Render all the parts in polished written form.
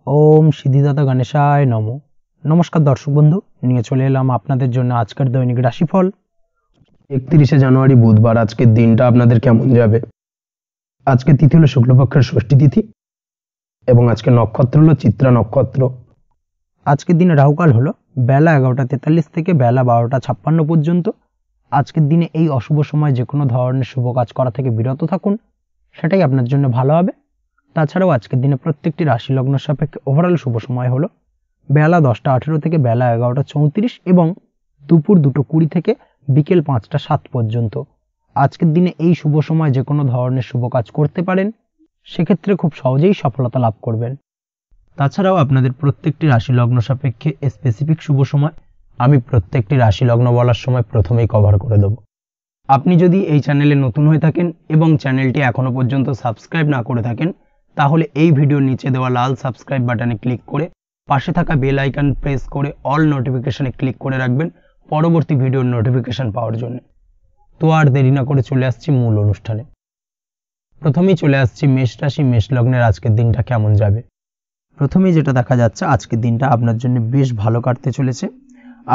ओम सिद्धिदाता गणेशाय नमो। नमस्कार दर्शक बंधु, নিয়ে চলে এলাম আপনাদের জন্য আজকের দৈনিক রাশিফল। 31শে জানুয়ারি বুধবার আজকের দিনটা আপনাদের কেমন যাবে। আজকে তিথি হলো শুক্লপক্ষের ষষ্ঠী তিথি এবং আজকে নক্ষত্র হলো চিত্রা নক্ষত্র। আজকের দিনে রাহুকাল হলো বেলা 11:43 থেকে বেলা 12:56 পর্যন্ত। আজকের দিনে এই অশুভ সময় যে কোনো ধরনের শুভ কাজ করা থেকে বিরত থাকুন, সেটাই আপনার জন্য ভালো হবে। তাছাড়াও আজকের দিনে প্রত্যেকটি রাশি লগ্ন সাপেক্ষে ওভারঅল শুভ সময় হলো বেলা 10:18 থেকে বেলা 11:34 এবং দুপুর 2:20 থেকে বিকেল 5:07 পর্যন্ত। আজকের দিনে এই শুভ সময় যে কোনো ধরনের শুভ কাজ করতে পারেন, সেক্ষেত্রে খুব সহজেই সফলতা লাভ করবেন। তাছাড়াও আপনাদের প্রত্যেকটি রাশি লগ্ন সাপেক্ষে স্পেসিফিক শুভ সময় আমি প্রত্যেকটি রাশি লগ্ন বলার সময় প্রথমেই কভার করে দেব। আপনি যদি এই চ্যানেলে নতুন হয়ে থাকেন এবং চ্যানেলটি এখনো পর্যন্ত সাবস্ক্রাইব না করে থাকেন, তাহলে এই ভিডিওর নিচে দেওয়া লাল সাবস্ক্রাইব বাটনে ক্লিক করে পাশে থাকা বেল আইকন প্রেস করে অল নোটিফিকেশনে ক্লিক করে রাখবেন পরবর্তী ভিডিওর নোটিফিকেশন পাওয়ার জন্য। তো আর দেরি না করে চলে আসছি মূল অনুষ্ঠানে। প্রথমেই চলে আসছি মেষ রাশি মেষ লগ্নের আজকের দিনটা কেমন যাবে। প্রথমেই যেটা দেখা যাচ্ছে, আজকের দিনটা আপনার জন্য বেশ ভালো কাটতে চলেছে।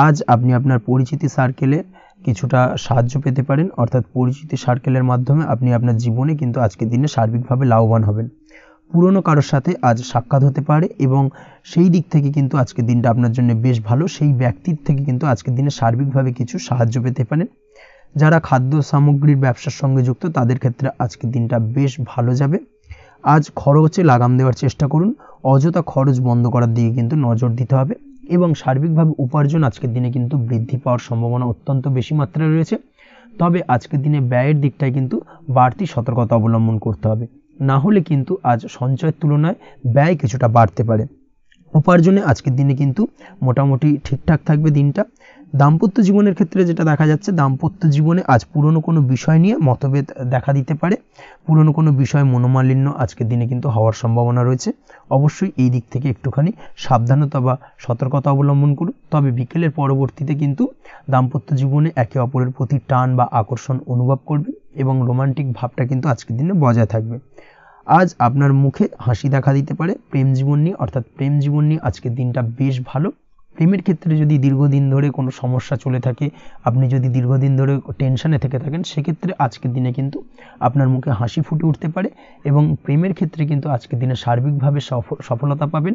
আজ আপনি আপনার পরিচিতি সার্কেলে কিছুটা সাহায্য পেতে পারেন, অর্থাৎ পরিচিতি সার্কেলের মাধ্যমে আপনি আপনার জীবনে কিন্তু আজকের দিনে সার্বিকভাবে লাভবান হবেন। পুরনো কারোর সাথে আজ সাক্ষাৎ হতে পারে এবং সেই দিক থেকে কিন্তু আজকের দিনটা আপনার জন্য বেশ ভালো। সেই ব্যক্তির থেকে কিন্তু আজকের দিনে সার্বিকভাবে কিছু সাহায্য পেতে পারেন। যারা খাদ্য সামগ্রীর ব্যবসার সঙ্গে যুক্ত তাদের ক্ষেত্রে আজকের দিনটা বেশ ভালো যাবে। আজ খরচে লাগাম দেওয়ার চেষ্টা করুন, অযথা খরচ বন্ধ করার দিকে কিন্তু নজর দিতে হবে এবং সার্বিকভাবে উপার্জন আজকের দিনে কিন্তু বৃদ্ধি পাওয়ার সম্ভাবনা অত্যন্ত বেশি মাত্রায় রয়েছে। তবে আজকের দিনে ব্যয়ের দিকটায় কিন্তু বাড়তি সতর্কতা অবলম্বন করতে হবে, না হলে কিন্তু আজ সঞ্চয়ের তুলনায় ব্যয় কিছুটা বাড়তে পারে। উপার্জনে আজকের দিনে কিন্তু মোটামুটি ঠিকঠাক থাকবে দিনটা। দাম্পত্য জীবনের ক্ষেত্রে যেটা দেখা যাচ্ছে, দাম্পত্য জীবনে আজ পুরনো কোনো বিষয় নিয়ে মতভেদ দেখা দিতে পারে। পুরনো কোনো বিষয় মনোমালিন্য আজকের দিনে কিন্তু হওয়ার সম্ভাবনা রয়েছে। অবশ্যই এই দিক থেকে একটুখানি সাবধানতা বা সতর্কতা অবলম্বন করুন। তবে বিকেলের পরবর্তীতে কিন্তু দাম্পত্য জীবনে একে অপরের প্রতি টান বা আকর্ষণ অনুভব করবে এবং রোমান্টিক ভাবটা কিন্তু আজকের দিনে বজায় থাকবে। আজ আপনার মুখে হাসি দেখা দিতে পারে। প্রেম জীবন নিয়ে, অর্থাৎ প্রেম জীবন নিয়ে আজকের দিনটা বেশ ভালো। প্রেমের ক্ষেত্রে যদি দীর্ঘদিন ধরে কোনো সমস্যা চলে থাকে, আপনি যদি দীর্ঘদিন ধরে টেনশনে থেকে থাকেন, সেক্ষেত্রে আজকের দিনে কিন্তু আপনার মুখে হাসি ফুটে উঠতে পারে এবং প্রেমের ক্ষেত্রে কিন্তু আজকের দিনে সার্বিকভাবে সফলতা পাবেন।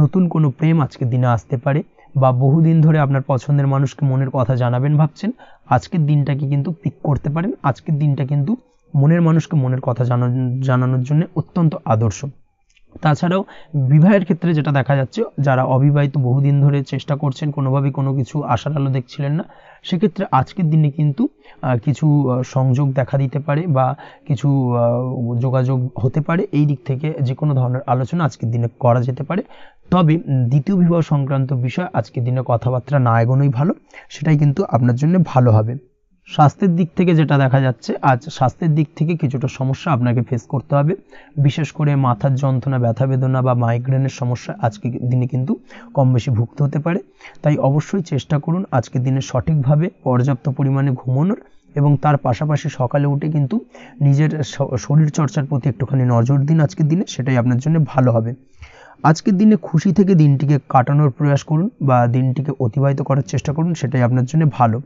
নতুন কোনো প্রেম আজকের দিনে আসতে পারে বা বহুদিন ধরে আপনার পছন্দের মানুষকে মনের কথা জানাবেন ভাবছেন, আজকের দিনটাকে কিন্তু পিক করতে পারেন। আজকের দিনটা কিন্তু মনের মানুষকে মনের কথা জানানোর জন্য অত্যন্ত আদর্শ। তাছাড়াও বিবাহের ক্ষেত্রে যেটা দেখা যাচ্ছে, যারা অবিবাহিত বহুদিন ধরে চেষ্টা করছেন, কোনোভাবে কোনো কিছু আশার আলো দেখছিলেন না, সেক্ষেত্রে আজকের দিনে কিন্তু কিছু সংযোগ দেখা দিতে পারে বা কিছু যোগাযোগ হতে পারে। এই দিক থেকে যে কোনো ধরনের আলোচনা আজকের দিনে করা যেতে পারে। তবে দ্বিতীয় বিবাহ সংক্রান্ত বিষয় আজকের দিনে কথাবার্তা না এগোনোই ভালো, সেটাই কিন্তু আপনার জন্য ভালো হবে। স্বাস্থ্যের দিক থেকে যেটা দেখা যাচ্ছে, আজ স্বাস্থ্যের দিক থেকে কিছুটা সমস্যা আপনাকে ফেস করতে হবে। বিশেষ করে মাথার যন্ত্রণা, ব্যথা বেদনা বা মাইগ্রেনের সমস্যা আজকের দিনে কিন্তু কম বেশি ভুগতে হতে পারে। তাই অবশ্যই চেষ্টা করুন আজকের দিনে সঠিকভাবে পর্যাপ্ত পরিমাণে ঘুমানোর এবং তার পাশাপাশি সকালে উঠে কিন্তু নিজের শরীর চর্চার প্রতি একটুখানি নজর দিন আজকের দিনে, সেটাই আপনার জন্য ভালো হবে। আজকের দিনে খুশি থেকে দিনটিকে কাটানোর প্রয়াস করুন বা দিনটিকে অতিবাহিত করার চেষ্টা করুন, সেটাই আপনার জন্য ভালো।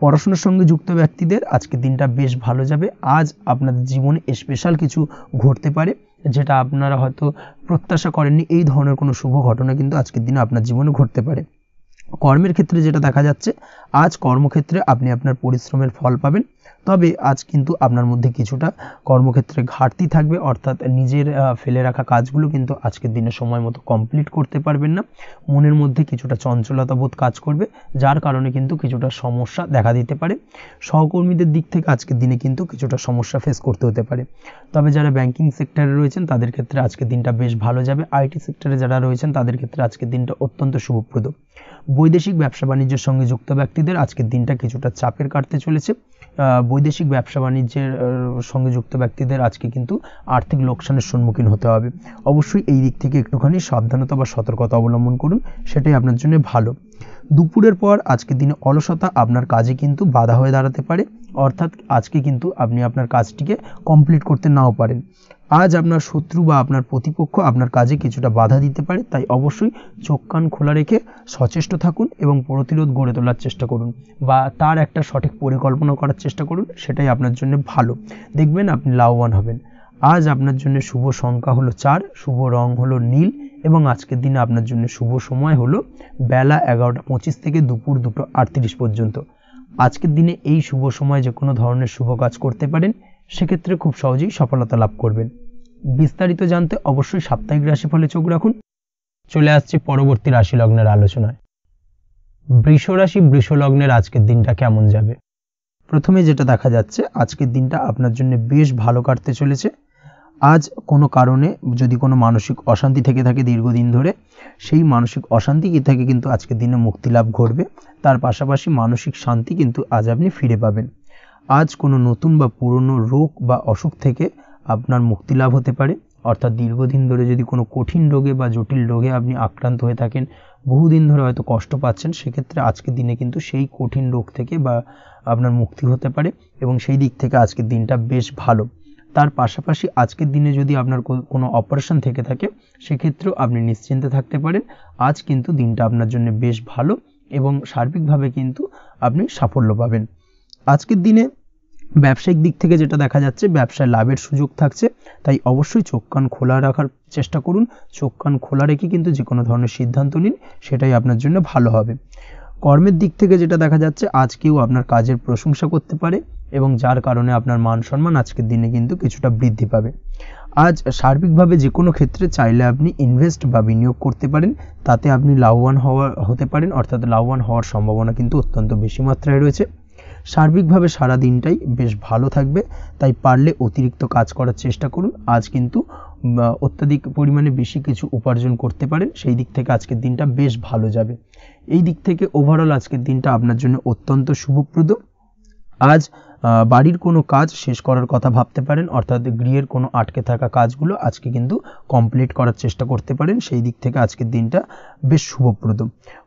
পড়াশোনার সঙ্গে যুক্ত ব্যক্তিদের আজকের দিনটা বেশ ভালো যাবে। আজ আপনাদের জীবনে স্পেশাল কিছু ঘটতে পারে, যেটা আপনারা হয়তো প্রত্যাশা করেননি। এই ধরনের কোনো শুভ ঘটনা কিন্তু আজকের দিনে আপনার জীবনে ঘটতে পারে। কর্মের ক্ষেত্রে যেটা দেখা যাচ্ছে, আজ কর্মক্ষেত্রে আপনি আপনার পরিশ্রমের ফল পাবেন। তবে আজ কিন্তু আপনার মধ্যে কিছুটা কর্মক্ষেত্রে ঘাটতি থাকবে, অর্থাৎ নিজের ফেলে রাখা কাজগুলো কিন্তু আজকের দিনে সময় মতো কমপ্লিট করতে পারবেন না। মনের মধ্যে কিছুটা চঞ্চলতা বোধ কাজ করবে, যার কারণে কিন্তু কিছুটা সমস্যা দেখা দিতে পারে। সহকর্মীদের দিক থেকে আজকের দিনে কিন্তু কিছুটা সমস্যা ফেস করতে হতে পারে। তবে যারা ব্যাংকিং সেক্টরে রয়েছেন তাদের ক্ষেত্রে আজকের দিনটা বেশ ভালো যাবে। আইটি সেক্টরে যারা রয়েছেন তাদের ক্ষেত্রে আজকের দিনটা অত্যন্ত শুভপ্রদ। বৈদেশিক ব্যবসা বাণিজ্যের সঙ্গে যুক্ত ব্যক্তিদের আজকের দিনটা কিছুটা চাপের কাটতে চলেছে। বৈদেশিক ব্যবসা বাণিজ্যের সঙ্গে যুক্ত ব্যক্তিদের আজকে কিন্তু আর্থিক লোকসানের সম্মুখীন হতে হবে। অবশ্যই এই দিক থেকে একটুখানি সাবধানতা বা সতর্কতা অবলম্বন করুন, সেটাই আপনার জন্য ভালো। দুপুরের পর আজকের দিনে অলসতা আপনার কাজে কিন্তু বাধা হয়ে দাঁড়াতে পারে, অর্থাৎ আজকে কিন্তু আপনি আপনার কাজটিকে কমপ্লিট করতে নাও পারেন। আজ আপনার শত্রু বা আপনার প্রতিপক্ষ আপনার কাজে কিছুটা বাধা দিতে পারে, তাই অবশ্যই চোখ কান খোলা রেখে সচেষ্ট থাকুন এবং প্রতিরোধ গড়ে তোলার চেষ্টা করুন বা তার একটা সঠিক পরিকল্পনা করার চেষ্টা করুন, সেটাই আপনার জন্য ভালো। দেখবেন আপনি লাভবান হবেন। আজ আপনার জন্য শুভ সংখ্যা হলো 4, শুভ রং হলো নীল এবং আজকের দিনে আপনার জন্য শুভ সময় হলো বেলা 11:25 থেকে দুপুর 2:38 পর্যন্ত। আজকের দিনে এই শুভ সময় যে কোনো ধরনের শুভ কাজ করতে পারেন, সেক্ষেত্রে খুব সহজেই সফলতা লাভ করবেন। বিস্তারিত জানতে অবশ্যই সাপ্তাহিক রাশিফলে চোখ রাখুন। চলে আসছে পরবর্তী রাশি লগ্নের আলোচনায়। বৃষ রাশি বৃষ লগ্নের আজকের দিনটা কেমন যাবে? প্রথমে যেটা দেখা যাচ্ছে, আজকের দিনটা আপনার জন্য বেশ ভালো কাটতে চলেছে। আজ কোনো কারণে যদি কোনো মানসিক অশান্তি থেকে থাকে দীর্ঘদিন ধরে, সেই মানসিক অশান্তি থেকে কিন্তু আজকের দিনে মুক্তি লাভ ঘটবে। তার পাশাপাশি মানসিক শান্তি কিন্তু আজ আপনি ফিরে পাবেন। আজ কোনো নতুন বা পুরনো রোগ বা অসুখ থেকে আপনার মুক্তি লাভ হতে পারে, অর্থাৎ দীর্ঘদিন ধরে যদি কোনো কঠিন রোগে বা জটিল রোগে আপনি আক্রান্ত হয়ে থাকেন, বহুদিন ধরে হয়তো কষ্ট পাচ্ছেন, সেক্ষেত্রে আজকের দিনে কিন্তু সেই কঠিন রোগ থেকে বা আপনার মুক্তি হতে পারে এবং সেই দিক থেকে আজকের দিনটা বেশ ভালো। তার পাশাপাশি আজকের দিনে যদি আপনার কোনো অপারেশন থেকে থাকে, সেক্ষেত্রেও আপনি নিশ্চিন্তে থাকতে পারেন। আজ কিন্তু দিনটা আপনার জন্য বেশ ভালো এবং সার্বিকভাবে কিন্তু আপনি সাফল্য পাবেন। আজকের দিনে ব্যবসায়িক দিক থেকে যেটা দেখা যাচ্ছে, ব্যবসায় লাভের সুযোগ থাকছে, তাই অবশ্যই চোখ কান খোলা রাখার চেষ্টা করুন। চোখ কান খোলা রেখে কিন্তু যে কোনো ধরনের সিদ্ধান্ত নিন, সেটাই আপনার জন্য ভালো হবে। কর্মের দিক থেকে যেটা দেখা যাচ্ছে, আজ কেউ আপনার কাজের প্রশংসা করতে পারে এবং যার কারণে আপনার মান সম্মান আজকের দিনে কিন্তু কিছুটা বৃদ্ধি পাবে। আজ সার্বিকভাবে যে কোনো ক্ষেত্রে চাইলে আপনি ইনভেস্ট বা বিনিয়োগ করতে পারেন, তাতে আপনি লাভবান হতে পারেন, অর্থাৎ লাভবান হওয়ার সম্ভাবনা কিন্তু অত্যন্ত বেশি মাত্রায় রয়েছে। সার্বিকভাবে সারা দিনটাই বেশ ভালো থাকবে, তাই পারলে অতিরিক্ত কাজ করার চেষ্টা করুন। আজ কিন্তু অত্যাধিক পরিমাণে বেশি কিছু উপার্জন করতে পারেন, সেই দিক থেকে আজকের দিনটা বেশ ভালো যাবে। এই দিক থেকে ওভারঅল আজকের দিনটা আপনার জন্য অত্যন্ত শুভপ্রদ। আজ বাড়ির কোনো কাজ শেষ করার কথা ভাবতে পারেন, অর্থাৎ গৃহের কোনো আটকে থাকা কাজগুলো আজকে কিন্তু কমপ্লিট করার চেষ্টা করতে পারেন, সেই দিক থেকে আজকের দিনটা বেশ শুভপ্রদ।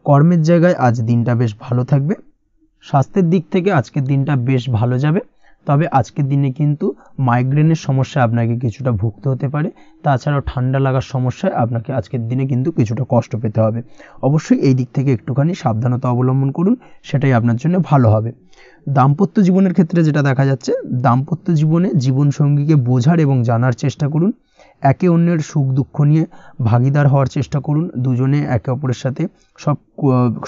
কর্মের জায়গায় আজ দিনটা বেশ ভালো থাকবে। স্বাস্থ্যের দিক থেকে আজকের দিনটা বেশ ভালো যাবে, তবে আজকের দিনে কিন্তু মাইগ্রেনের সমস্যা আপনাকে কিছুটা ভুগতে হতে পারে। তাছাড়াও ঠান্ডা লাগার সমস্যায় আপনাকে আজকের দিনে কিন্তু কিছুটা কষ্ট পেতে হবে। অবশ্যই এই দিক থেকে একটুখানি সাবধানতা অবলম্বন করুন, সেটাই আপনার জন্য ভালো হবে। দাম্পত্য জীবনের ক্ষেত্রে যেটা দেখা যাচ্ছে, দাম্পত্য জীবনে জীবনসঙ্গীকে বোঝার এবং জানার চেষ্টা করুন। একে অন্যের সুখ দুঃখ নিয়ে ভাগিদার হওয়ার চেষ্টা করুন। দুজনে একে অপরের সাথে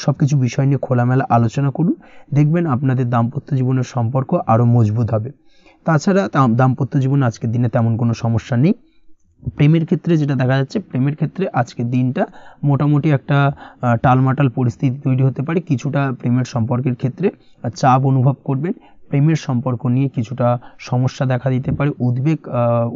সব কিছু বিষয় নিয়ে খোলামেলা আলোচনা করুন। দেখবেন আপনাদের দাম্পত্য জীবনের সম্পর্ক আরও মজবুত হবে। তাছাড়া দাম্পত্য জীবনে আজকের দিনে তেমন কোনো সমস্যা নেই। প্রেমের ক্ষেত্রে যেটা দেখা যাচ্ছে, প্রেমের ক্ষেত্রে আজকের দিনটা মোটামুটি একটা টালমাটাল পরিস্থিতি তৈরি হতে পারে। কিছুটা প্রেমের সম্পর্কের ক্ষেত্রে চাপ অনুভব করবেন। প্রেমের সম্পর্ক নিয়ে কিছুটা সমস্যা দেখা দিতে পারে, উদ্বেগ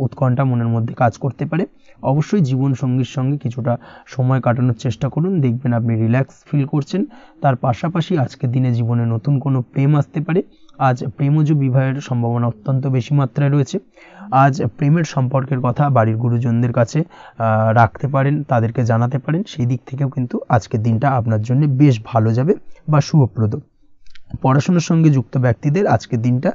উৎকণ্ঠা মনের মধ্যে কাজ করতে পারে। অবশ্যই জীবন সঙ্গীর সঙ্গে কিছুটা সময় কাটানোর চেষ্টা করুন, দেখবেন আপনি রিল্যাক্স ফিল করছেন। তার পাশাপাশি আজকের দিনে জীবনে নতুন কোনো প্রেম আসতে পারে। আজ প্রেমজ বিবাহের সম্ভাবনা অত্যন্ত বেশি মাত্রায় রয়েছে। আজ প্রেমের সম্পর্কের কথা বাড়ির গুরুজনদের কাছে রাখতে পারেন, তাদেরকে জানাতে পারেন, সেই দিক থেকেও কিন্তু আজকের দিনটা আপনার জন্য বেশ ভালো যাবে বা শুভপ্রদ। পড়াশোনার সঙ্গে যুক্ত ব্যক্তিদের আজকের দিনটা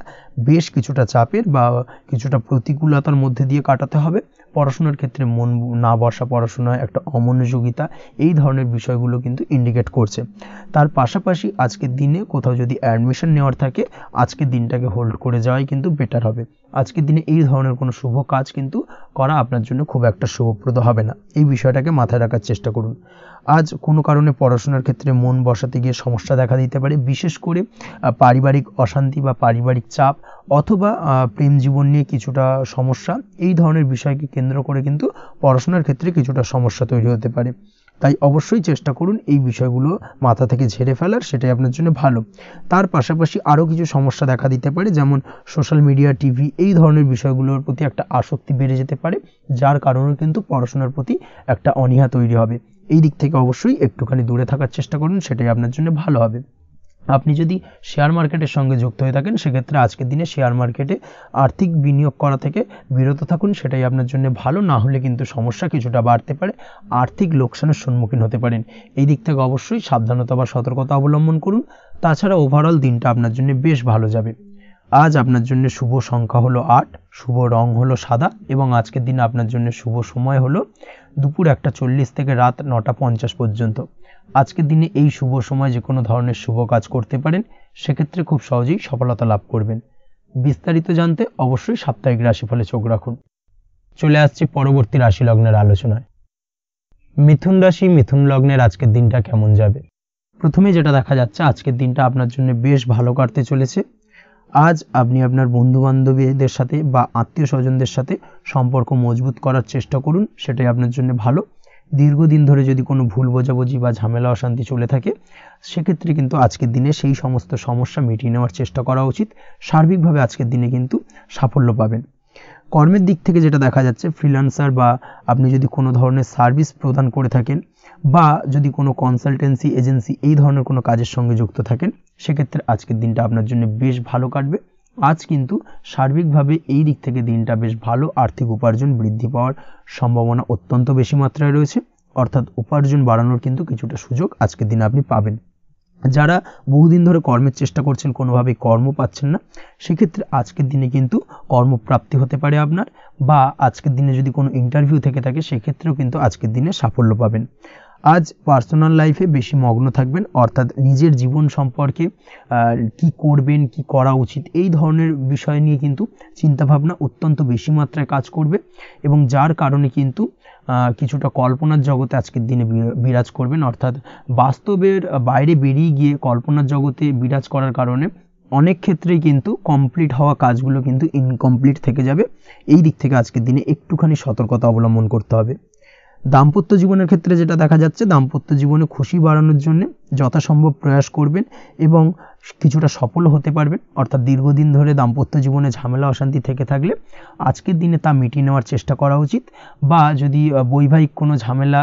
বেশ কিছুটা চাপের বা কিছুটা প্রতিকূলতার মধ্যে দিয়ে কাটাতে হবে। পড়াশোনার ক্ষেত্রে মন না বসা, পড়াশোনায় একটা অমনোযোগিতা, এই ধরনের বিষয়গুলো কিন্তু ইন্ডিকেট করছে। তার পাশাপাশি আজকের দিনে কোথাও যদি অ্যাডমিশন নেওয়ার থাকে, আজকের দিনটাকে হোল্ড করে যাওয়াই কিন্তু বেটার হবে। আজকের দিনে এই ধরনের কোনো শুভ কাজ কিন্তু করা আপনার জন্য খুব একটা শুভপ্রদ হবে না, এই বিষয়টাকে মাথায় রাখার চেষ্টা করুন। আজ কোনো কারণে পড়াশোনার ক্ষেত্রে মন বসাতে গিয়ে সমস্যা দেখা দিতে পারে, বিশেষ করে পারিবারিক অশান্তি বা পারিবারিক চাপ অথবা প্রেম জীবন নিয়ে কিছুটা সমস্যা, এই ধরনের বিষয়কে কেন্দ্র করে কিন্তু পড়াশোনার ক্ষেত্রে কিছুটা সমস্যা তৈরি হতে পারে। তাই অবশ্যই চেষ্টা করুন এই বিষয়গুলো মাথা থেকে ঝেড়ে ফেলার, সেটাই আপনার জন্য ভালো। তার পাশাপাশি আরও কিছু সমস্যা দেখা দিতে পারে, যেমন সোশ্যাল মিডিয়া, টিভি, এই ধরনের বিষয়গুলোর প্রতি একটা আসক্তি বেড়ে যেতে পারে, যার কারণে কিন্তু পড়াশোনার প্রতি একটা অনীহা তৈরি হবে। এই দিক থেকে অবশ্যই একটুখানি দূরে থাকার চেষ্টা করুন, সেটাই আপনার জন্য ভালো হবে। আপনি যদি শেয়ার মার্কেটের সঙ্গে যুক্ত হয়ে থাকেন, সেক্ষেত্রে আজকের দিনে শেয়ার মার্কেটে আর্থিক বিনিয়োগ করা থেকে বিরত থাকুন, সেটাই আপনার জন্য ভালো। না হলে কিন্তু সমস্যা কিছুটা বাড়তে পারে, আর্থিক লোকসানের সম্মুখীন হতে পারেন। এই দিক থেকে অবশ্যই সাবধানতা বা সতর্কতা অবলম্বন করুন। তাছাড়া ওভারঅল দিনটা আপনার জন্য বেশ ভালো যাবে। আজ আপনার জন্য শুভ সংখ্যা হলো 8, শুভ রং হলো সাদা এবং আজকের দিনে আপনার জন্য শুভ সময় হলো দুপুর 1:40 থেকে রাত 9:50 পর্যন্ত। আজকের দিনে এই শুভ সময় যে কোনো ধরনের শুভ কাজ করতে পারেন, সেক্ষেত্রে খুব সহজেই সফলতা লাভ করবেন। বিস্তারিত জানতে অবশ্যই সাপ্তাহিক রাশিফলে চোখ রাখুন। চলে আসছি পরবর্তী রাশি লগ্নের আলোচনায়। মিথুন রাশি, মিথুন লগ্নের আজকের দিনটা কেমন যাবে? প্রথমে যেটা দেখা যাচ্ছে, আজকের দিনটা আপনার জন্য বেশ ভালো কাটতে চলেছে। আজ আপনি আপনার বন্ধু বান্ধবীদের সাথে বা আত্মীয় স্বজনদের সাথে সম্পর্ক মজবুত করার চেষ্টা করুন, সেটাই আপনার জন্য ভালো। দীর্ঘদিন ধরে যদি কোনো ভুল বোঝাবুঝি বা ঝামেলা অশান্তি চলে থাকে, সেক্ষেত্রে কিন্তু আজকের দিনে সেই সমস্ত সমস্যা মিটিয়ে নেওয়ার চেষ্টা করা উচিত। সার্বিকভাবে আজকের দিনে কিন্তু সাফল্য পাবেন। কর্মের দিক থেকে যেটা দেখা যাচ্ছে, ফ্রিল্যান্সার বা আপনি যদি কোনো ধরনের সার্ভিস প্রদান করে থাকেন বা যদি কোনো কনসালটেন্সি এজেন্সি এই ধরনের কোনো কাজের সঙ্গে যুক্ত থাকেন, সেক্ষেত্রে আজকের দিনটা আপনার জন্য বেশ ভালো কাটবে। আজ কিন্তু সার্বিকভাবে এই দিক থেকে দিনটা বেশ ভালো। আর্থিক উপার্জন বৃদ্ধি পাওয়ার সম্ভাবনা অত্যন্ত বেশি মাত্রায় রয়েছে, অর্থাৎ উপার্জন বাড়ানোর কিন্তু কিছুটা সুযোগ আজকের দিনে আপনি পাবেন। যারা বহুদিন ধরে কর্মের চেষ্টা করছেন, কোনোভাবেই কর্ম পাচ্ছেন না, সেক্ষেত্রে আজকের দিনে কিন্তু কর্মপ্রাপ্তি হতে পারে আপনার, বা আজকের দিনে যদি কোনো ইন্টারভিউ থেকে থাকে, সেক্ষেত্রেও কিন্তু আজকের দিনে সাফল্য পাবেন। আজ পার্সোনাল লাইফে বেশি মগ্ন থাকবেন, অর্থাৎ নিজের জীবন সম্পর্কে কি করবেন, কি করা উচিত, এই ধরনের বিষয় নিয়ে কিন্তু চিন্তাভাবনা অত্যন্ত বেশি মাত্রায় কাজ করবে এবং যার কারণে কিন্তু কিছুটা কল্পনার জগতে আজকের দিনে বিরাজ করবেন, অর্থাৎ বাস্তবের বাইরে বেরিয়ে গিয়ে কল্পনার জগতে বিরাজ করার কারণে অনেক ক্ষেত্রেই কিন্তু কমপ্লিট হওয়া কাজগুলো কিন্তু ইনকমপ্লিট থেকে যাবে। এই দিক থেকে আজকের দিনে একটুখানি সতর্কতা অবলম্বন করতে হবে। দাম্পত্য জীবনের ক্ষেত্রে যেটা দেখা যাচ্ছে, দাম্পত্য জীবনে খুশি বাড়ানোর জন্য যথাসম্ভব প্রয়াস করবেন এবং কিছুটা সফল হতে পারবেন, অর্থাৎ দীর্ঘদিন ধরে দাম্পত্য জীবনে ঝামেলা অশান্তি থেকে থাকলে আজকের দিনে তা মিটিয়ে নেওয়ার চেষ্টা করা উচিত। বা যদি বৈবাহিক কোনো ঝামেলা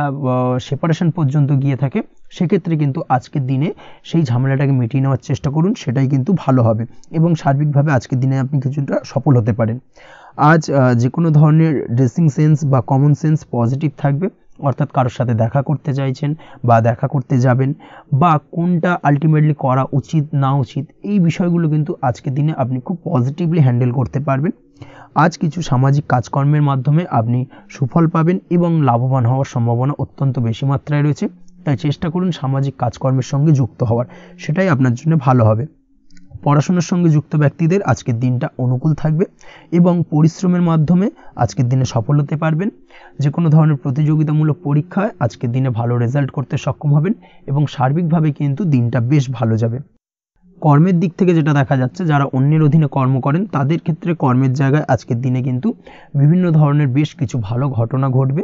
সেপারেশন পর্যন্ত গিয়ে থাকে, সেক্ষেত্রে কিন্তু আজকের দিনে সেই ঝামেলাটাকে মিটিয়ে নেওয়ার চেষ্টা করুন, সেটাই কিন্তু ভালো হবে এবং সার্বিকভাবে আজকের দিনে আপনি কিছুটা সফল হতে পারেন। আজ যে কোনো ধরনের ড্রেসিং সেন্স বা কমন সেন্স পজিটিভ থাকবে, অর্থাৎ কারোর সাথে দেখা করতে চাইছেন বা দেখা করতে যাবেন, বা কোনটা আলটিমেটলি করা উচিত না উচিত, এই বিষয়গুলো কিন্তু আজকের দিনে আপনি খুব পজিটিভলি হ্যান্ডেল করতে পারবেন। আজ কিছু সামাজিক কাজকর্মের মাধ্যমে আপনি সুফল পাবেন এবং লাভবান হওয়ার সম্ভাবনা অত্যন্ত বেশি মাত্রায় রয়েছে, তাই চেষ্টা করুন সামাজিক কাজকর্মের সঙ্গে যুক্ত হওয়ার, সেটাই আপনার জন্য ভালো হবে। পড়াশোনার সঙ্গে যুক্ত ব্যক্তিদের আজকের দিনটা অনুকূল থাকবে এবং পরিশ্রমের মাধ্যমে আজকের দিনে সফল হতে পারবেন। যে কোনো ধরনের প্রতিযোগিতামূলক পরীক্ষায় আজকের দিনে ভালো রেজাল্ট করতে সক্ষম হবেন এবং সার্বিকভাবে কিন্তু দিনটা বেশ ভালো যাবে। কর্মের দিক থেকে যেটা দেখা যাচ্ছে, যারা অন্যের অধীনে কর্ম করেন তাদের ক্ষেত্রে কর্মের জায়গায় আজকের দিনে কিন্তু বিভিন্ন ধরনের বেশ কিছু ভালো ঘটনা ঘটবে।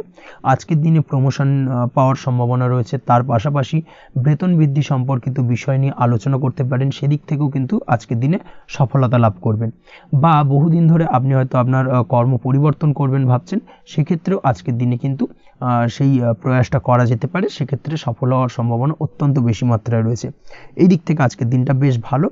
আজকের দিনে প্রমোশন পাওয়ার সম্ভাবনা রয়েছে, তার পাশাপাশি বেতন বৃদ্ধি সম্পর্কিত বিষয় নিয়ে আলোচনা করতে পারেন, সেদিক থেকেও কিন্তু আজকের দিনে সফলতা লাভ করবেন। বা বহুদিন ধরে আপনি হয়তো আপনার কর্ম পরিবর্তন করবেন ভাবছেন, সেক্ষেত্রেও আজকের দিনে কিন্তু সেই প্রয়াসটা করা যেতে পারে, সেক্ষেত্রে সফল হওয়ার সম্ভাবনা অত্যন্ত বেশি মাত্রায় রয়েছে। এই দিক থেকে আজকের দিনটা বেশ ভালো।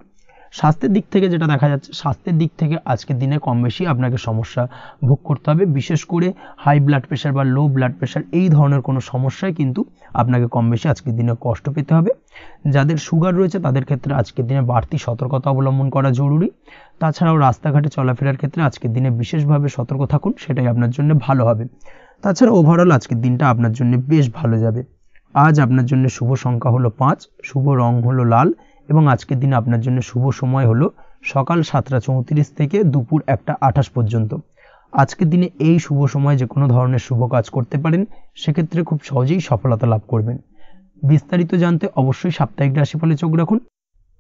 স্বাস্থ্যের দিক থেকে যেটা দেখা যাচ্ছে, স্বাস্থ্যের দিক থেকে আজকের দিনে কম বেশি আপনাকে সমস্যা ভোগ করতে হবে, বিশেষ করে হাই ব্লাড প্রেশার বা লো ব্লাড প্রেশার এই ধরনের কোনো সমস্যায় কিন্তু আপনাকে কম বেশি আজকের দিনে কষ্ট পেতে হবে। যাদের সুগার রয়েছে তাদের ক্ষেত্রে আজকের দিনে বাড়তি সতর্কতা অবলম্বন করা জরুরি। তাছাড়াও রাস্তাঘাটে চলাফেরার ক্ষেত্রে আজকের দিনে বিশেষভাবে সতর্ক থাকুন, সেটাই আপনার জন্য ভালো হবে। তাছাড়া ওভারঅল আজকের দিনটা আপনার জন্য বেশ ভালো যাবে। আজ আপনার জন্য শুভ সংখ্যা হলো 5, শুভ রং হলো লাল এবং আজকের দিনে আপনার জন্য শুভ সময় হলো সকাল 7:34 থেকে দুপুর 1:28 পর্যন্ত। আজকের দিনে এই শুভ সময় যে কোনো ধরনের শুভ কাজ করতে পারেন, সেক্ষেত্রে খুব সহজেই সফলতা লাভ করবেন। বিস্তারিত জানতে অবশ্যই সাপ্তাহিক রাশিফলে চোখ রাখুন।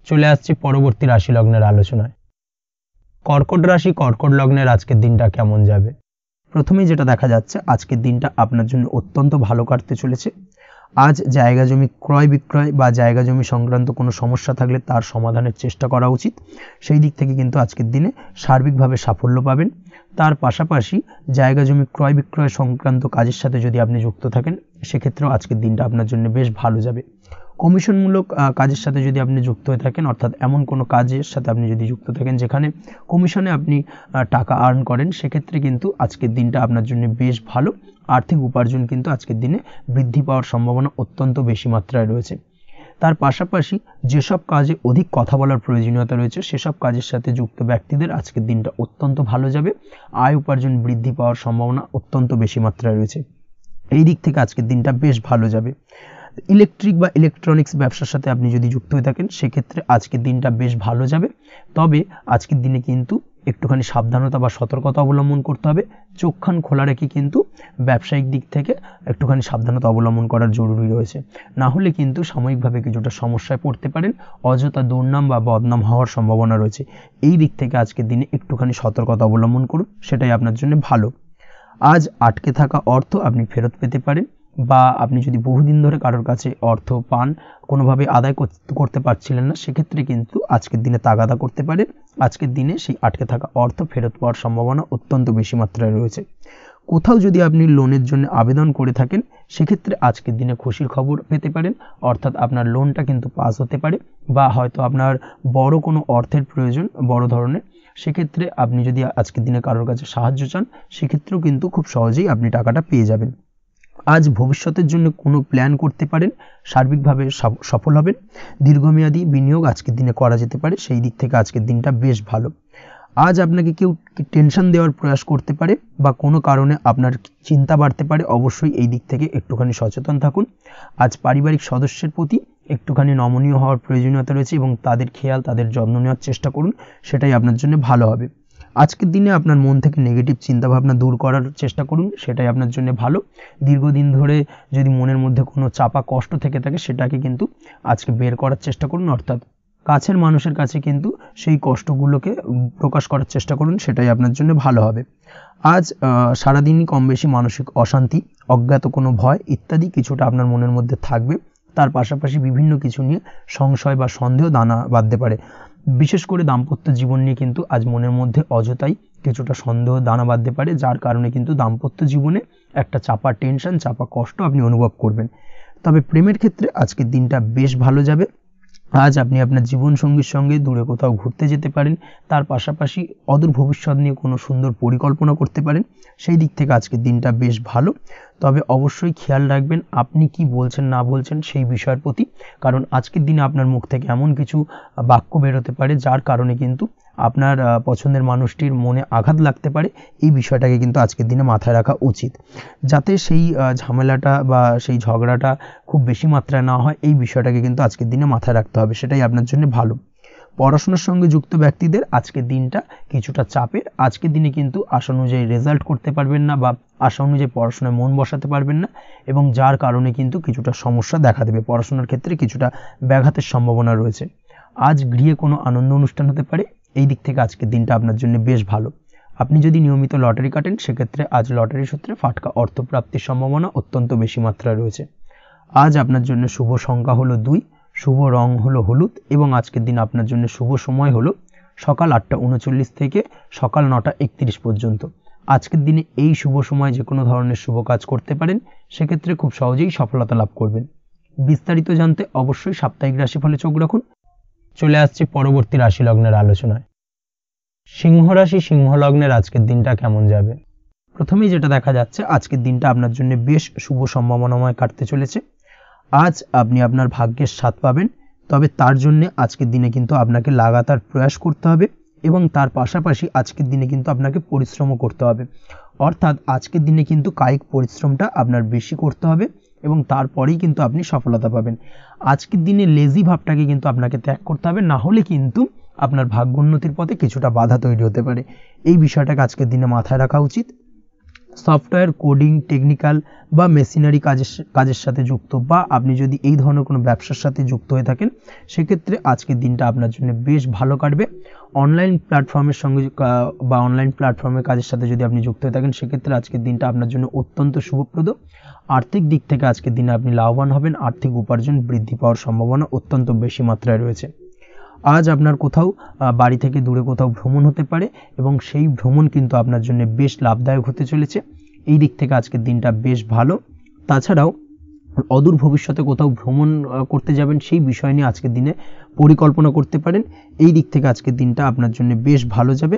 চলে আসছি পরবর্তী রাশি লগ্নের আলোচনায়। কর্কট রাশি, কর্কট লগ্নের আজকের দিনটা কেমন যাবে? প্রথমেই যেটা দেখা যাচ্ছে, আজকের দিনটা আপনার জন্য অত্যন্ত ভালো কাটতে চলেছে। আজ জায়গা জমি ক্রয় বিক্রয় বা জায়গা জমি সংক্রান্ত কোনো সমস্যা থাকলে তার সমাধানের চেষ্টা করা উচিত, সেই দিক থেকে কিন্তু আজকের দিনে সার্বিকভাবে সাফল্য পাবেন। তার পাশাপাশি জায়গা জমি ক্রয় বিক্রয় সংক্রান্ত কাজের সাথে যদি আপনি যুক্ত থাকেন, সেক্ষেত্রেও আজকের দিনটা আপনার জন্য বেশ ভালো যাবে। কমিশনমূলক কাজের সাথে যদি আপনি যুক্ত হয়ে থাকেন, অর্থাৎ এমন কোনো কাজের সাথে আপনি যদি যুক্ত থাকেন যেখানে কমিশনে আপনি টাকা আর্ন করেন, সেক্ষেত্রে কিন্তু আজকের দিনটা আপনার জন্য বেশ ভালো। আর্থিক উপার্জন কিন্তু আজকের দিনে বৃদ্ধি পাওয়ার সম্ভাবনা অত্যন্ত বেশি মাত্রায় রয়েছে। তার পাশাপাশি যেসব কাজে অধিক কথা বলার প্রয়োজনীয়তা রয়েছে সেসব কাজের সাথে যুক্ত ব্যক্তিদের আজকের দিনটা অত্যন্ত ভালো যাবে। আয় উপার্জন বৃদ্ধি পাওয়ার সম্ভাবনা অত্যন্ত বেশি মাত্রায় রয়েছে। এই দিক থেকে আজকের দিনটা বেশ ভালো যাবে। ইলেকট্রিক বা ইলেকট্রনিক্স ব্যবসার সাথে আপনি যদি যুক্ত হয়ে থাকেন সেক্ষেত্রে আজকের দিনটা বেশ ভালো যাবে। তবে আজকের দিনে কিন্তু একটুখানি সাবধানতা বা সতর্কতা অবলম্বন করতে হবে। চোখ কান খোলা রেখে কিন্তু ব্যবসায়িক দিক থেকে একটুখানি সাবধানতা অবলম্বন করার জরুরি রয়েছে, না হলে কিন্তু সাময়িকভাবে কিছুটা সমস্যায় পড়তে পারেন, অযথা দুর্নাম বা বদনাম হওয়ার সম্ভাবনা রয়েছে। এই দিক থেকে আজকের দিনে একটুখানি সতর্কতা অবলম্বন করুন, সেটাই আপনার জন্য ভালো। আজ আটকে থাকা অর্থ আপনি ফেরত পেতে পারেন, বা আপনি যদি বহুদিন ধরে কারোর কাছে অর্থ পান, কোনোভাবে আদায় করতে পারছিলেন না, সেক্ষেত্রে কিন্তু আজকের দিনে তাগাদা করতে পারেন। আজকের দিনে সেই আটকে থাকা অর্থ ফেরত পাওয়ার সম্ভাবনা অত্যন্ত বেশি মাত্রায় রয়েছে। কোথাও যদি আপনি লোনের জন্য আবেদন করে থাকেন সেক্ষেত্রে আজকের দিনে খুশির খবর পেতে পারেন, অর্থাৎ আপনার লোনটা কিন্তু পাস হতে পারে, বা হয়তো আপনার বড় কোনো অর্থের প্রয়োজন বড় ধরনের, সেক্ষেত্রে আপনি যদি আজকের দিনে কারোর কাছে সাহায্য চান সেক্ষেত্রেও কিন্তু খুব সহজেই আপনি টাকাটা পেয়ে যাবেন। আজ ভবিষ্যতের জন্য কোনো প্ল্যান করতে পারেন, সার্বিকভাবে সফল হবেন। দীর্ঘমেয়াদী বিনিয়োগ আজকের দিনে করা যেতে পারে, সেই দিক থেকে আজকের দিনটা বেশ ভালো। আজ আপনাকে কেউ টেনশন দেওয়ার প্রয়াস করতে পারে বা কোনো কারণে আপনার চিন্তা বাড়তে পারে, অবশ্যই এই দিক থেকে একটুখানি সচেতন থাকুন। আজ পারিবারিক সদস্যের প্রতি একটুখানি নমনীয় হওয়ার প্রয়োজনীয়তা রয়েছে এবং তাদের খেয়াল তাদের যত্ন নেওয়ার চেষ্টা করুন, সেটাই আপনার জন্য ভালো হবে। আজকের দিনে আপনার মন থেকে নেগেটিভ চিন্তাভাবনা দূর করার চেষ্টা করুন, সেটাই আপনার জন্য ভালো। দীর্ঘদিন ধরে যদি মনের মধ্যে কোনো চাপা কষ্ট থেকে থাকে সেটাকে কিন্তু আজকে বের করার চেষ্টা করুন, অর্থাৎ কাছের মানুষের কাছে কিন্তু সেই কষ্টগুলোকে প্রকাশ করার চেষ্টা করুন, সেটাই আপনার জন্য ভালো হবে। আজ সারাদিনই কম বেশি মানসিক অশান্তি, অজ্ঞাত কোনো ভয় ইত্যাদি কিছুটা আপনার মনের মধ্যে থাকবে। তার পাশাপাশি বিভিন্ন কিছু নিয়ে সংশয় বা সন্দেহ দানা বাঁধতে পারে। বিশেষ করে দাম্পত্য জীবন নিয়ে কিন্তু আজ মনের মধ্যে অযথাই কিছুটা সন্দেহ দানা বাঁধতে পারে, যার কারণে কিন্তু দাম্পত্য জীবনে একটা চাপা টেনশন, চাপা কষ্ট আপনি অনুভব করবেন। তবে প্রেমের ক্ষেত্রে আজকের দিনটা বেশ ভালো যাবে। আজ আপনি আপনার জীবনসঙ্গীর সঙ্গে দূরে কোথাও ঘুরতে যেতে পারেন, তার পাশাপাশি অদূর ভবিষ্যৎ নিয়ে কোনো সুন্দর পরিকল্পনা করতে পারেন, সেই দিক থেকে আজকের দিনটা বেশ ভালো। তবে অবশ্যই খেয়াল রাখবেন আপনি কি বলছেন না বলছেন সেই বিষয়ের প্রতি, কারণ আজকের দিনে আপনার মুখ থেকে এমন কিছু বাক্য বেরোতে পারে যার কারণে কিন্তু আপনার পছন্দের মানুষটির মনে আঘাত লাগতে পারে। এই বিষয়টাকে কিন্তু আজকের দিনে মাথায় রাখা উচিত, যাতে সেই ঝামেলাটা বা সেই ঝগড়াটা খুব বেশি মাত্রায় না হয়। এই বিষয়টাকে কিন্তু আজকের দিনে মাথায় রাখতে হবে, সেটাই আপনার জন্য ভালো। পড়াশোনার সঙ্গে যুক্ত ব্যক্তিদের আজকের দিনটা কিছুটা চাপের। আজকের দিনে কিন্তু আশা অনুযায়ী রেজাল্ট করতে পারবেন না বা আশা অনুযায়ী পড়াশোনায় মন বসাতে পারবেন না, এবং যার কারণে কিন্তু কিছুটা সমস্যা দেখা দেবে, পড়াশোনার ক্ষেত্রে কিছুটা ব্যাঘাতের সম্ভাবনা রয়েছে। আজ গৃহে কোনো আনন্দ অনুষ্ঠান হতে পারে, এই দিক থেকে আজকের দিনটা আপনার জন্য বেশ ভালো। আপনি যদি নিয়মিত লটারি কাটেন সেক্ষেত্রে আজ লটারি সূত্রে ফাটকা অর্থপ্রাপ্তির সম্ভাবনা অত্যন্ত বেশি মাত্রায় রয়েছে। আজ আপনার জন্য শুভ সংখ্যা হলো 2, শুভ রং হলো হলুদ, এবং আজকের দিন আপনার জন্য শুভ সময় হলো সকাল 8:39 থেকে সকাল 9:31 পর্যন্ত। আজকের দিনে এই শুভ সময় যে কোনো ধরনের শুভ কাজ করতে পারেন, সেক্ষেত্রে খুব সহজেই সফলতা লাভ করবেন। বিস্তারিত জানতে অবশ্যই সাপ্তাহিক রাশিফলে চোখ রাখুন। চলে আসছে পরবর্তী রাশি লগ্নের আলোচনায়। সিংহ রাশি, সিংহ লগ্নের আজকের দিনটা কেমন যাবে? প্রথমেই যেটা দেখা যাচ্ছে আজকের দিনটা আপনার জন্য বেশ শুভ সম্ভাবনাময় কাটতে চলেছে। আজ আপনি আপনার ভাগ্যের স্বাদ পাবেন, তবে তার জন্য আজকের দিনে কিন্তু আপনাকে লাগাতার প্রয়াস করতে হবে, এবং তার পাশাপাশি আজকের দিনে কিন্তু আপনাকে পরিশ্রমও করতে হবে। অর্থাৎ আজকের দিনে কিন্তু কায়িক পরিশ্রমটা আপনার বেশি করতে হবে এবং তারপরেই কিন্তু আপনি সফলতা পাবেন। আজকের দিনে লেজি ভাবটাকে কিন্তু আপনাকে ত্যাগ করতে হবে, না হলে কিন্তু আপনার ভাগ্যোন্নতির পথে কিছুটা বাধা তৈরি হতে পারে। এই বিষয়টাকে আজকের দিনে মাথায় রাখা উচিত। সফটওয়্যার, কোডিং, টেকনিক্যাল বা মেশিনারি কাজের সাথে যুক্ত, বা আপনি যদি এই ধরনের কোনো ব্যবসার সাথে যুক্ত হয়ে থাকেন সেক্ষেত্রে আজকের দিনটা আপনার জন্য বেশ ভালো কাটবে। অনলাইন প্ল্যাটফর্মের সঙ্গে বা অনলাইন প্ল্যাটফর্মের কাজের সাথে যদি আপনি যুক্ত হয়ে থাকেন সেক্ষেত্রে আজকের দিনটা আপনার জন্য অত্যন্ত শুভপ্রদ। আর্থিক দিক থেকে আজকের দিনে আপনি লাভবান হবেন, আর্থিক উপার্জন বৃদ্ধি পাওয়ার সম্ভাবনা অত্যন্ত বেশি মাত্রায় রয়েছে। আজ আপনার কোথাও বাড়ি থেকে দূরে কোথাও ভ্রমণ হতে পারে এবং সেই ভ্রমণ কিন্তু আপনার জন্য বেশ লাভদায়ক হতে চলেছে। এই দিক থেকে আজকের দিনটা বেশ ভালো। তাছাড়াও অদূর ভবিষ্যতে কোথাও ভ্রমণ করতে যাবেন সেই বিষয় নিয়ে আজকের দিনে পরিকল্পনা করতে পারেন। এই দিক থেকে আজকের দিনটা আপনার জন্য বেশ ভালো যাবে।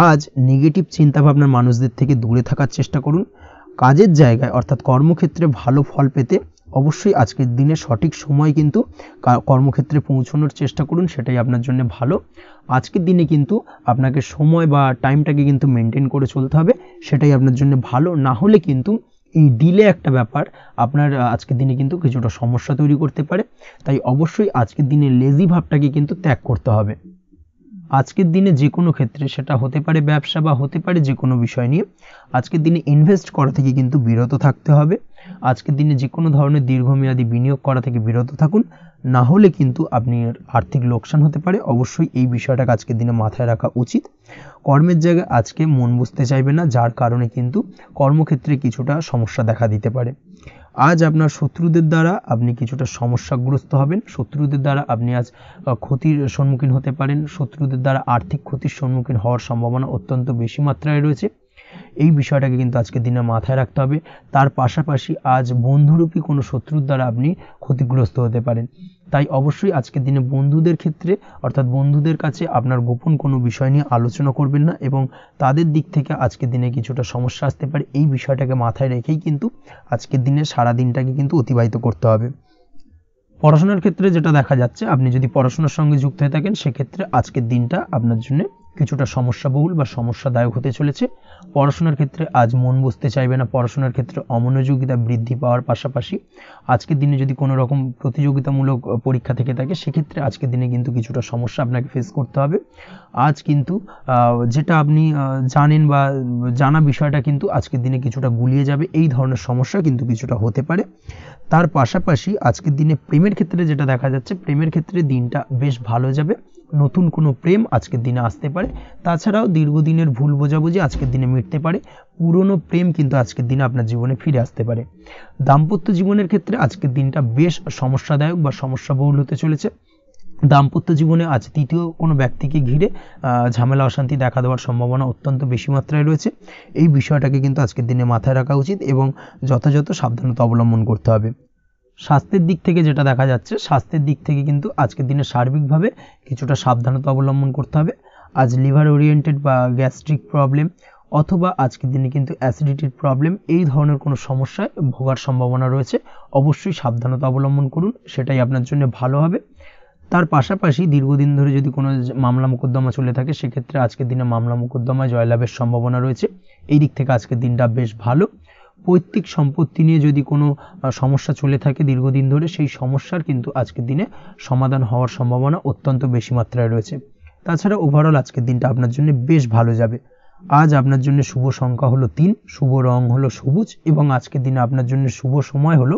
আজ নেগেটিভ চিন্তাভাবনার মানুষদের থেকে দূরে থাকার চেষ্টা করুন। কাজের জায়গায় অর্থাৎ কর্মক্ষেত্রে ভালো ফল পেতে অবশ্যই আজকের দিনে সঠিক সময় কিন্তু কর্মক্ষেত্রে পৌঁছানোর চেষ্টা করুন, সেটাই আপনার জন্য ভালো। আজকের দিনে কিন্তু আপনাকে সময় বা টাইমটাকে কিন্তু মেনটেন করে চলতে হবে, সেটাই আপনার জন্য ভালো। না হলে কিন্তু এই ডিলে একটা ব্যাপার আপনার আজকের দিনে কিন্তু কিছুটা সমস্যা তৈরি করতে পারে। তাই অবশ্যই আজকের দিনে লেজি ভাবটাকে কিন্তু ত্যাগ করতে হবে। আজকের দিনে যে কোনো ক্ষেত্রে, সেটা হতে পারে ব্যবসা বা হতে পারে যে কোনো বিষয় নিয়ে, আজকের দিনে ইনভেস্ট করা থেকে কিন্তু বিরত থাকতে হবে। আজকের দিনে যে কোনো ধরনের দীর্ঘমেয়াদী বিনিয়োগ করা থেকে বিরত থাকুন, না হলে কিন্তু আপনি আর্থিক লোকসান হতে পারে। অবশ্যই এই বিষয়টাকে আজকের দিনে মাথায় রাখা উচিত। কর্মের জায়গায় আজকে মন বসতে চাইবে না, যার কারণে কিন্তু কর্মক্ষেত্রে কিছুটা সমস্যা দেখা দিতে পারে। আজ আপনার শত্রুদের দ্বারা আপনি কিছুটা সমস্যাগ্রস্ত হবেন। শত্রুদের দ্বারা আপনি আজ ক্ষতির সম্মুখীন হতে পারেন। শত্রুদের দ্বারা আর্থিক ক্ষতির সম্মুখীন হওয়ার সম্ভাবনা অত্যন্ত বেশি মাত্রায় রয়েছে। এই বিষয়টাকে কিন্তু আজকের দিনে মাথায় রাখতে হবে। তার পাশাপাশি আজ বন্ধুরূপী কোনো শত্রুর দ্বারা আপনি ক্ষতিগ্রস্ত হতে পারেন। তাই অবশ্যই আজকের দিনে বন্ধুদের ক্ষেত্রে, অর্থাৎ বন্ধুদের কাছে আপনার গোপন কোনো বিষয় নিয়ে আলোচনা করবেন না, এবং তাদের দিক থেকে আজকের দিনে কিছুটা সমস্যা আসতে পারে। এই বিষয়টাকে মাথায় রেখেই কিন্তু আজকের দিনে সারা দিনটাকে কিন্তু অতিবাহিত করতে হবে। পড়াশোনার ক্ষেত্রে যেটা দেখা যাচ্ছে, আপনি যদি পড়াশোনার সঙ্গে যুক্ত হয়ে থাকেন, সেক্ষেত্রে আজকের দিনটা আপনার জন্য কিছুটা সমস্যাবহুল বা সমস্যাদায়ক হতে চলেছে। পড়াশোনার ক্ষেত্রে আজ মন বসতে চাইবে না। পড়াশোনার ক্ষেত্রে অমনোযোগিতা বৃদ্ধি পাওয়ার পাশাপাশি আজকের দিনে যদি কোনো রকম প্রতিযোগিতামূলক পরীক্ষা থেকে থাকে, সেক্ষেত্রে আজকের দিনে কিন্তু কিছুটা সমস্যা আপনাকে ফেস করতে হবে। আজ কিন্তু যেটা আপনি জানেন বা জানা বিষয়টা কিন্তু আজকের দিনে কিছুটা গুলিয়ে যাবে। এই ধরনের সমস্যা কিন্তু কিছুটা হতে পারে। তার পাশাপাশি আজকের দিনে প্রেমের ক্ষেত্রে যেটা দেখা যাচ্ছে, প্রেমের ক্ষেত্রে দিনটা বেশ ভালো যাবে। নতুন কোনো প্রেম আজকের দিনে আসতে পারে। তাছাড়াও দীর্ঘদিনের ভুল বোঝাবুঝি আজকের দিনে মিটতে পারে। পুরনো প্রেম কিন্তু আজকের দিনে আপনার জীবনে ফিরে আসতে পারে। দাম্পত্য জীবনের ক্ষেত্রে আজকের দিনটা বেশ সমস্যাদায়ক বা সমস্যাবহুল হতে চলেছে। দাম্পত্য জীবনে আজ তৃতীয় কোনো ব্যক্তিকে ঘিরে ঝামেলা অশান্তি দেখা দেওয়ার সম্ভাবনা অত্যন্ত বেশি মাত্রায় রয়েছে। এই বিষয়টাকে কিন্তু আজকের দিনে মাথায় রাখা উচিত এবং যথাযথ সাবধানতা অবলম্বন করতে হবে। স্বাস্থ্যের দিক থেকে যেটা দেখা যাচ্ছে, স্বাস্থ্যের দিক থেকে কিন্তু আজকের দিনে সার্বিকভাবে কিছুটা সাবধানতা অবলম্বন করতে হবে। আজ লিভার ওরিয়েন্টেড বা গ্যাস্ট্রিক প্রবলেম অথবা আজকের দিনে কিন্তু অ্যাসিডিটির প্রবলেম, এই ধরনের কোনো সমস্যায় ভোগার সম্ভাবনা রয়েছে। অবশ্যই সাবধানতা অবলম্বন করুন, সেটাই আপনার জন্য ভালো হবে। তার পাশাপাশি দীর্ঘদিন ধরে যদি কোনো মামলা মোকদ্দমা চলে থাকে, সেক্ষেত্রে আজকের দিনে মামলা মোকদ্দমায় জয়লাভের সম্ভাবনা রয়েছে। এই দিক থেকে আজকের দিনটা বেশ ভালো। পৈতৃক সম্পত্তি নিয়ে যদি কোনো সমস্যা চলে থাকে দীর্ঘদিন ধরে, সেই সমস্যার কিন্তু আজকের দিনে সমাধান হওয়ার সম্ভাবনা অত্যন্ত বেশি মাত্রায় রয়েছে। তাছাড়া ওভারঅল আজকের দিনটা আপনার জন্য বেশ ভালো যাবে। আজ আপনার জন্য শুভ সংখ্যা হলো 3, শুভ রং হলো সবুজ, এবং আজকের দিনে আপনার জন্য শুভ সময় হলো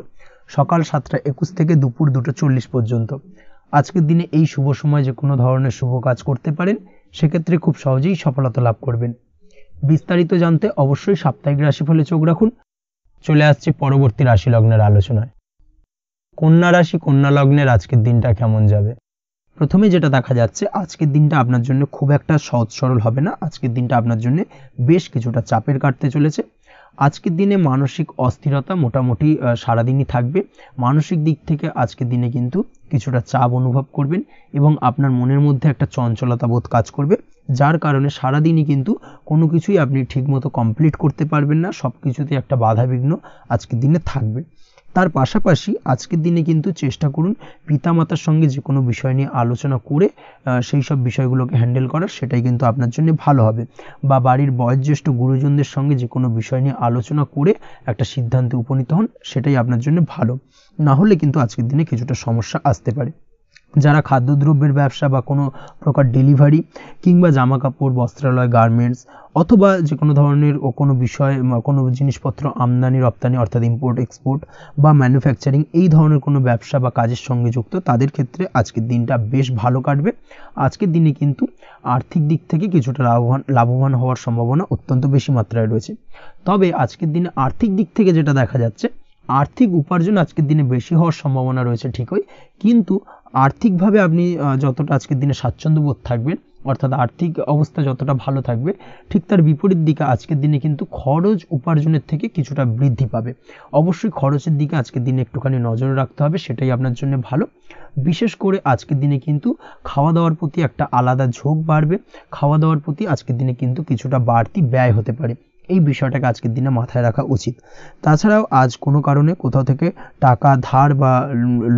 সকাল 7:21 থেকে দুপুর 2:40 পর্যন্ত। আজকের দিনে এই শুভ সময় যে কোনো ধরনের শুভ কাজ করতে পারেন, সেক্ষেত্রে খুব সহজেই সফলতা লাভ করবেন। বিস্তারিত জানতে অবশ্যই সাপ্তাহিক রাশিফলে চোখ রাখুন। চলে আসছে পরবর্তী রাশি লগ্নের আলোচনায়। কন্যা রাশি, কন্যা লগ্নের আজকের দিনটা কেমন যাবে? প্রথমে যেটা দেখা যাচ্ছে, আজকের দিনটা আপনার জন্য খুব একটা সহজ সরল হবে না। আজকের দিনটা আপনার জন্য বেশ কিছুটা চাপের কাটতে চলেছে। আজকের দিনে মানসিক অস্থিরতা মোটামুটি সারাদিনই থাকবে। মানসিক দিক থেকে আজকের দিনে কিন্তু কিছুটা চাপ অনুভব করবেন এবং আপনার মনের মধ্যে একটা চঞ্চলতা বোধ কাজ করবে, যার কারণে সারাদিনই কিন্তু কোনো কিছুই আপনি ঠিকমতো কমপ্লিট করতে পারবেন না। সব কিছুতে একটা বাধা বিঘ্ন আজকের দিনে থাকবে। তার পাশাপাশি আজকের দিনে কিন্তু চেষ্টা করুন পিতামাতার সঙ্গে যে কোনো বিষয় নিয়ে আলোচনা করে সেই সব বিষয়গুলোকে হ্যান্ডেল করার, সেটাই কিন্তু আপনার জন্য ভালো হবে। বা বাড়ির বয়োজ্যেষ্ঠ গুরুজনদের সঙ্গে যে কোনো বিষয় নিয়ে আলোচনা করে একটা সিদ্ধান্তে উপনীত হন, সেটাই আপনার জন্য ভালো। না হলে কিন্তু আজকের দিনে কিছুটা সমস্যা আসতে পারে। যারা খাদ্যদ্রব্যের ব্যবসা বা কোনো প্রকার ডেলিভারি কিংবা জামা কাপড়, বস্ত্রালয়, গার্মেন্টস অথবা যে কোনো ধরনের কোনো বিষয়, কোনো জিনিসপত্র আমদানি রপ্তানি অর্থাৎ ইম্পোর্ট এক্সপোর্ট বা ম্যানুফ্যাকচারিং, এই ধরনের কোনো ব্যবসা বা কাজের সঙ্গে যুক্ত, তাদের ক্ষেত্রে আজকের দিনটা বেশ ভালো কাটবে। আজকের দিনে কিন্তু আর্থিক দিক থেকে কিছুটা লাভবান হওয়ার সম্ভাবনা অত্যন্ত বেশি মাত্রায় রয়েছে। তবে আজকের দিনে আর্থিক দিক থেকে যেটা দেখা যাচ্ছে, আর্থিক উপার্জন আজকের দিনে বেশি হওয়ার সম্ভাবনা রয়েছে ঠিকই, কিন্তু আর্থিকভাবে আপনি যতটা আজকের দিনে স্বাচ্ছন্দ্য বোধ থাকবেন, অর্থাৎ আর্থিক অবস্থা যতটা ভালো থাকবে, ঠিক তার বিপরীত দিকে আজকের দিনে কিন্তু খরচ উপার্জনের থেকে কিছুটা বৃদ্ধি পাবে। অবশ্যই খরচের দিকে আজকের দিনে একটুখানি নজরে রাখতে হবে, সেটাই আপনার জন্য ভালো। বিশেষ করে আজকের দিনে কিন্তু খাওয়া দাওয়ার প্রতি একটা আলাদা ঝোঁক বাড়বে। খাওয়া দাওয়ার প্রতি আজকের দিনে কিন্তু কিছুটা বাড়তি ব্যয় হতে পারে। এই বিষয়টাকে আজকের দিনে মাথায় রাখা উচিত। তাছাড়াও আজ কোনো কারণে কোথাও থেকে টাকা ধার বা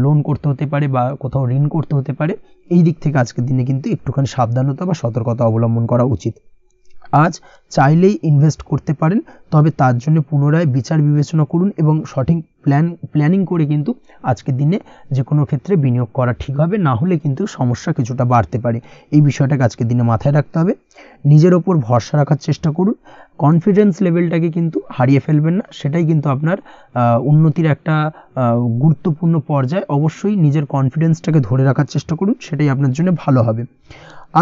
লোন করতে হতে পারে বা কোথাও ঋণ করতে হতে পারে, এই দিক থেকে আজকের দিনে কিন্তু একটুখানি সাবধানতা বা সতর্কতা অবলম্বন করা উচিত। আজ চাইলেই ইনভেস্ট করতে পারেন, তবে তার জন্য পুনরায় বিচার বিবেচনা করুন এবং সঠিক প্ল্যানিং করে কিন্তু আজকের দিনে যে কোনো ক্ষেত্রে বিনিয়োগ করা ঠিক হবে, না হলে কিন্তু সমস্যা কিছুটা বাড়তে পারে। এই বিষয়টাকে আজকের দিনে মাথায় রাখতে হবে। নিজের ওপর ভরসা রাখার চেষ্টা করুন, কনফিডেন্স লেভেলটাকে কিন্তু হারিয়ে ফেলবেন না, সেটাই কিন্তু আপনার উন্নতির একটা গুরুত্বপূর্ণ পর্যায়। অবশ্যই নিজের কনফিডেন্সটাকে ধরে রাখার চেষ্টা করুন, সেটাই আপনার জন্য ভালো হবে।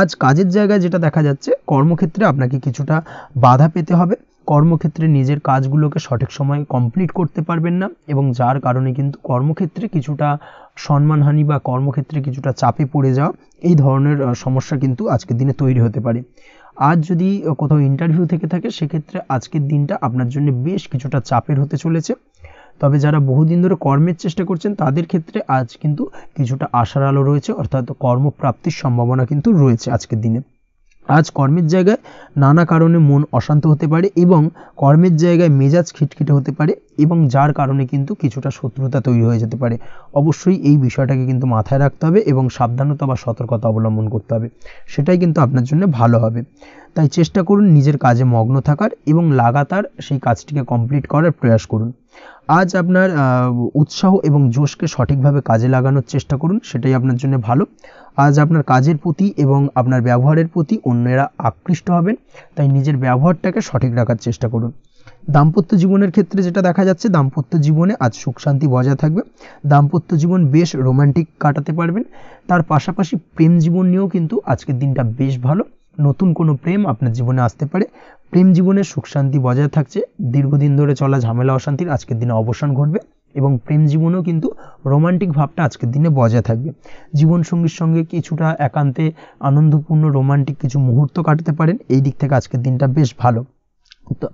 আজ কাজের জায়গায় যেটা দেখা যাচ্ছে, কর্মক্ষেত্রে আপনাকে কিছুটা বাধা পেতে হবে, কর্মক্ষেত্রে নিজের কাজগুলোকে সঠিক সময়ে কমপ্লিট করতে পারবেন না এবং যার কারণে কিন্তু কর্মক্ষেত্রে কিছুটা সম্মানহানি বা কর্মক্ষেত্রে কিছুটা চাপে পড়ে যাওয়া, এই ধরনের সমস্যা কিন্তু আজকের দিনে তৈরি হতে পারে। আজ যদি কোথাও ইন্টারভিউ থেকে থাকে, সেক্ষেত্রে আজকের দিনটা আপনার জন্য বেশ কিছুটা চাপের হতে চলেছে। তবে যারা বহুদিন ধরে কর্মের চেষ্টা করছেন, তাদের ক্ষেত্রে আজ কিন্তু কিছুটা আশার আলো রয়েছে, অর্থাৎ কর্মপ্রাপ্তির সম্ভাবনা কিন্তু রয়েছে আজকের দিনে। আজ কর্মের জায়গায় নানা কারণে মন অশান্ত হতে পারে এবং কর্মের জায়গায় মেজাজ খিটখিটে হতে পারে এবং যার কারণে কিন্তু কিছুটা শত্রুতা তৈরি হয়ে যেতে পারে। অবশ্যই এই বিষয়টাকে কিন্তু মাথায় রাখতে হবে এবং সাবধানতা বা সতর্কতা অবলম্বন করতে হবে, সেটাই কিন্তু আপনার জন্য ভালো হবে। তাই চেষ্টা করুন নিজের কাজে মগ্ন থাকার এবং লাগাতার সেই কাজটিকে কমপ্লিট করার প্রয়াস করুন। আজ আপনার উৎসাহ এবং জোশকে সঠিকভাবে কাজে লাগানোর চেষ্টা করুন, সেটাই আপনার জন্য ভালো। আজ আপনার কাজের প্রতি এবং আপনার ব্যবহারের প্রতি অন্যেরা আকৃষ্ট হবেন, তাই নিজের ব্যবহারটাকে সঠিক রাখার চেষ্টা করুন। দাম্পত্য জীবনের ক্ষেত্রে যেটা দেখা যাচ্ছে, দাম্পত্য জীবনে আজ সুখ শান্তি বজায় থাকবে, দাম্পত্য জীবন বেশ রোমান্টিক কাটাতে পারবেন। তার পাশাপাশি প্রেম জীবন নিয়েও কিন্তু আজকের দিনটা বেশ ভালো, নতুন কোনো প্রেম আপনার জীবনে আসতে পারে। প্রেম জীবনে সুখ শান্তি বজায় থাকছে, দীর্ঘদিন ধরে চলা ঝামেলা অশান্তির আজকের দিনে অবসান ঘটবে এবং প্রেম জীবনেও কিন্তু রোমান্টিক ভাবটা আজকের দিনে বজায় থাকবে। জীবনসঙ্গীর সঙ্গে কিছুটা একান্তে আনন্দপূর্ণ রোমান্টিক কিছু মুহূর্ত কাটাতে পারেন, এই দিক থেকে আজকের দিনটা বেশ ভালো।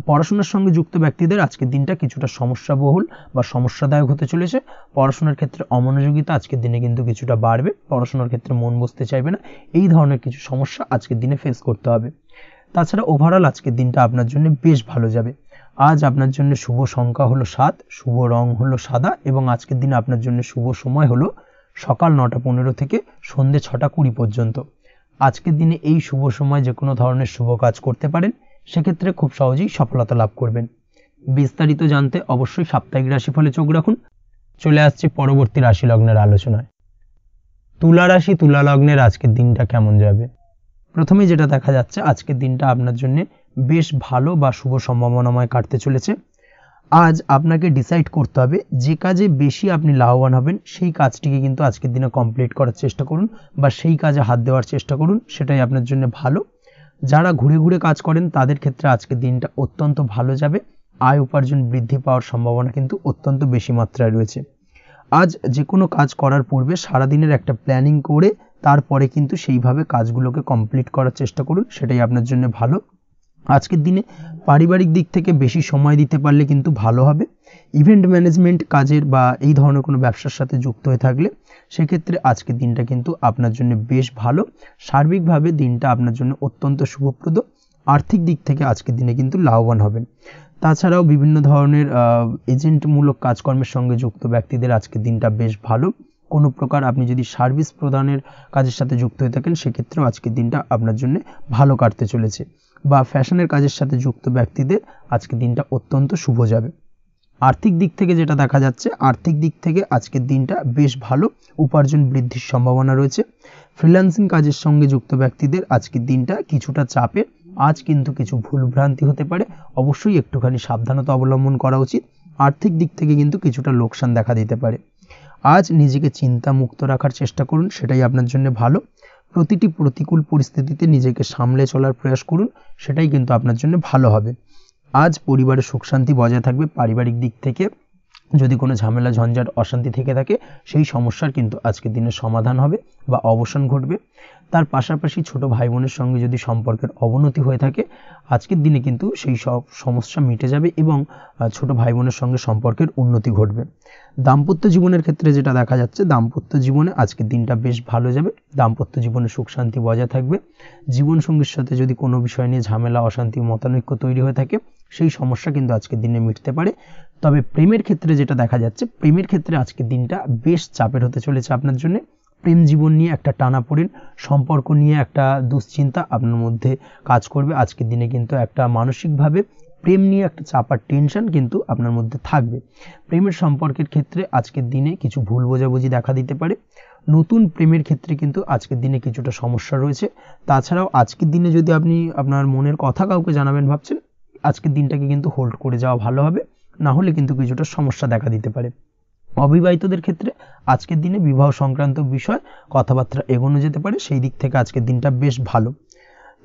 পড়াশোনার সঙ্গে যুক্ত ব্যক্তিদের আজকের দিনটা কিছুটা সমস্যাবহুল বা সমস্যাদায়ক হতে চলেছে। পড়াশোনার ক্ষেত্রে অমনোযোগিতা আজকের দিনে কিন্তু কিছুটা বাড়বে, পড়াশোনার ক্ষেত্রে মন বসতে চাইবে না, এই ধরনের কিছু সমস্যা আজকের দিনে ফেস করতে হবে। তাছাড়া ওভারঅল আজকের দিনটা আপনার জন্য বেশ ভালো যাবে। আজ আপনার জন্য শুভ সংখ্যা হলো 7, শুভ রং হলো সাদা এবং আজকের দিনে আপনার জন্য শুভ সময় হলো সকাল 9:15 থেকে সন্ধ্যে 6:20 পর্যন্ত। আজকের দিনে এই শুভ সময় যে কোনো ধরনের শুভ কাজ করতে পারেন, সেক্ষেত্রে খুব সহজেই সফলতা লাভ করবেন। বিস্তারিত জানতে অবশ্যই সাপ্তাহিক রাশিফলে চোখ রাখুন। চলে আসছে পরবর্তী রাশি লগ্নের আলোচনায়। তুলা রাশি, তুলা লগ্নের আজকের দিনটা কেমন যাবে? প্রথমে যেটা দেখা যাচ্ছে, আজকের দিনটা আপনার জন্য বেশ ভালো বা শুভ সম্ভাবনাময় কাটতে চলেছে। আজ আপনাকে ডিসাইড করতে হবে যে কাজে বেশি আপনি লাভবান হবেন, সেই কাজটিকে কিন্তু আজকের দিনে কমপ্লিট করার চেষ্টা করুন বা সেই কাজে হাত দেওয়ার চেষ্টা করুন, সেটাই আপনার জন্য ভালো। যারা ঘুরে ঘুরে কাজ করেন, তাদের ক্ষেত্রে আজকের দিনটা অত্যন্ত ভালো যাবে, আয় উপার্জন বৃদ্ধি পাওয়ার সম্ভাবনা কিন্তু অত্যন্ত বেশি মাত্রায় রয়েছে। আজ যে কোনো কাজ করার পূর্বে সারাদিনের একটা প্ল্যানিং করে তারপরে কিন্তু সেইভাবে কাজগুলোকে কমপ্লিট করার চেষ্টা করুন, সেটাই আপনার জন্য ভালো। আজকের দিনে পারিবারিক দিক থেকে বেশি সময় দিতে পারলে কিন্তু ভালো হবে। ইভেন্ট ম্যানেজমেন্ট কাজের বা এই ধরনের কোনো ব্যবসার সাথে যুক্ত হয়ে থাকলে সেক্ষেত্রে আজকের দিনটা কিন্তু আপনার জন্য বেশ ভালো। সার্বিকভাবে দিনটা আপনার জন্য অত্যন্ত শুভপ্রদ। আর্থিক দিক থেকে আজকের দিনে কিন্তু লাভবান হবেন। তাছাড়াও বিভিন্ন ধরনের এজেন্টমূলক কাজকর্মের সঙ্গে যুক্ত ব্যক্তিদের আজকের দিনটা বেশ ভালো। কোনো প্রকার আপনি যদি সার্ভিস প্রদানের কাজের সাথে যুক্ত হয়ে থাকেন, সেক্ষেত্রেও আজকের দিনটা আপনার জন্য ভালো কাটতে চলেছে। বা ফ্যাশনের কাজের সাথে যুক্ত ব্যক্তিদের আজকের দিনটা অত্যন্ত শুভ যাবে। আর্থিক দিক থেকে যেটা দেখা যাচ্ছে, আর্থিক দিক থেকে আজকের দিনটা বেশ ভালো, উপার্জন বৃদ্ধির সম্ভাবনা রয়েছে। ফ্রিল্যান্সিং কাজের সঙ্গে যুক্ত ব্যক্তিদের আজকের দিনটা কিছুটা চাপের। আজ কিন্তু কিছু ভুলভ্রান্তি হতে পারে, অবশ্যই একটুখানি সাবধানতা অবলম্বন করা উচিত। আর্থিক দিক থেকে কিন্তু কিছুটা লোকসান দেখা দিতে পারে। আজ নিজেকে চিন্তা মুক্ত রাখার চেষ্টা করুন, সেটাই আপনার জন্য ভালো। প্রতিটি প্রতিকূল পরিস্থিতিতে নিজেকে সামলে চলার প্রয়াস করুন, সেটাই কিন্তু আপনার জন্য ভালো হবে। আজ পরিবারে সুখ শান্তি বজায় থাকবে। পারিবারিক দিক থেকে যদি কোনো ঝামেলা ঝঞ্ঝাট অশান্তি থেকে থাকে, সেই সমস্যার কিন্তু আজকের দিনে সমাধান হবে বা অবসান ঘটবে। তার পাশাপাশি ছোট ভাই বোনের সঙ্গে যদি সম্পর্কের অবনতি হয়ে থাকে, আজকের দিনে কিন্তু সেই সব সমস্যা মিটে যাবে এবং ছোট ভাই বোনের সঙ্গে সম্পর্কের উন্নতি ঘটবে। দাম্পত্য জীবনের ক্ষেত্রে যেটা দেখা যাচ্ছে, দাম্পত্য জীবনে আজকের দিনটা বেশ ভালো যাবে। দাম্পত্য জীবনে সুখ শান্তি বজায় থাকবে। জীবনসঙ্গীর সাথে যদি কোনো বিষয় নিয়ে ঝামেলা অশান্তি মতানৈক্য তৈরি হয়ে থাকে, সেই সমস্যা কিন্তু আজকের দিনে মিটতে পারে। তবে প্রেমের ক্ষেত্রে যেটা দেখা যাচ্ছে, প্রেমের ক্ষেত্রে আজকের দিনটা বেশ চাপের হতে চলেছে আপনার জন্য। প্রেম জীবন নিয়ে একটা টানাপোড়েন, সম্পর্ক নিয়ে একটা দুশ্চিন্তা আপনার মধ্যে কাজ করবে। আজকের দিনে কিন্তু একটা মানসিকভাবে প্রেম নিয়ে একটা চাপার টেনশন কিন্তু আপনার মধ্যে থাকবে। প্রেমের সম্পর্কের ক্ষেত্রে আজকের দিনে কিছু ভুল বোঝাবুঝি দেখা দিতে পারে। নতুন প্রেমের ক্ষেত্রে কিন্তু আজকের দিনে কিছুটা সমস্যা রয়েছে। তাছাড়াও আজকের দিনে যদি আপনি আপনার মনের কথা কাউকে জানাবেন ভাবছেন, আজকের দিনটাকে কিন্তু হোল্ড করে যাওয়া ভালো হবে, না হলে কিন্তু কিছুটা সমস্যা দেখা দিতে পারে। অবিবাহিতদের ক্ষেত্রে আজকের দিনে বিবাহ সংক্রান্ত বিষয় কথাবার্তা এগোনো যেতে পারে, সেই দিক থেকে আজকের দিনটা বেশ ভালো।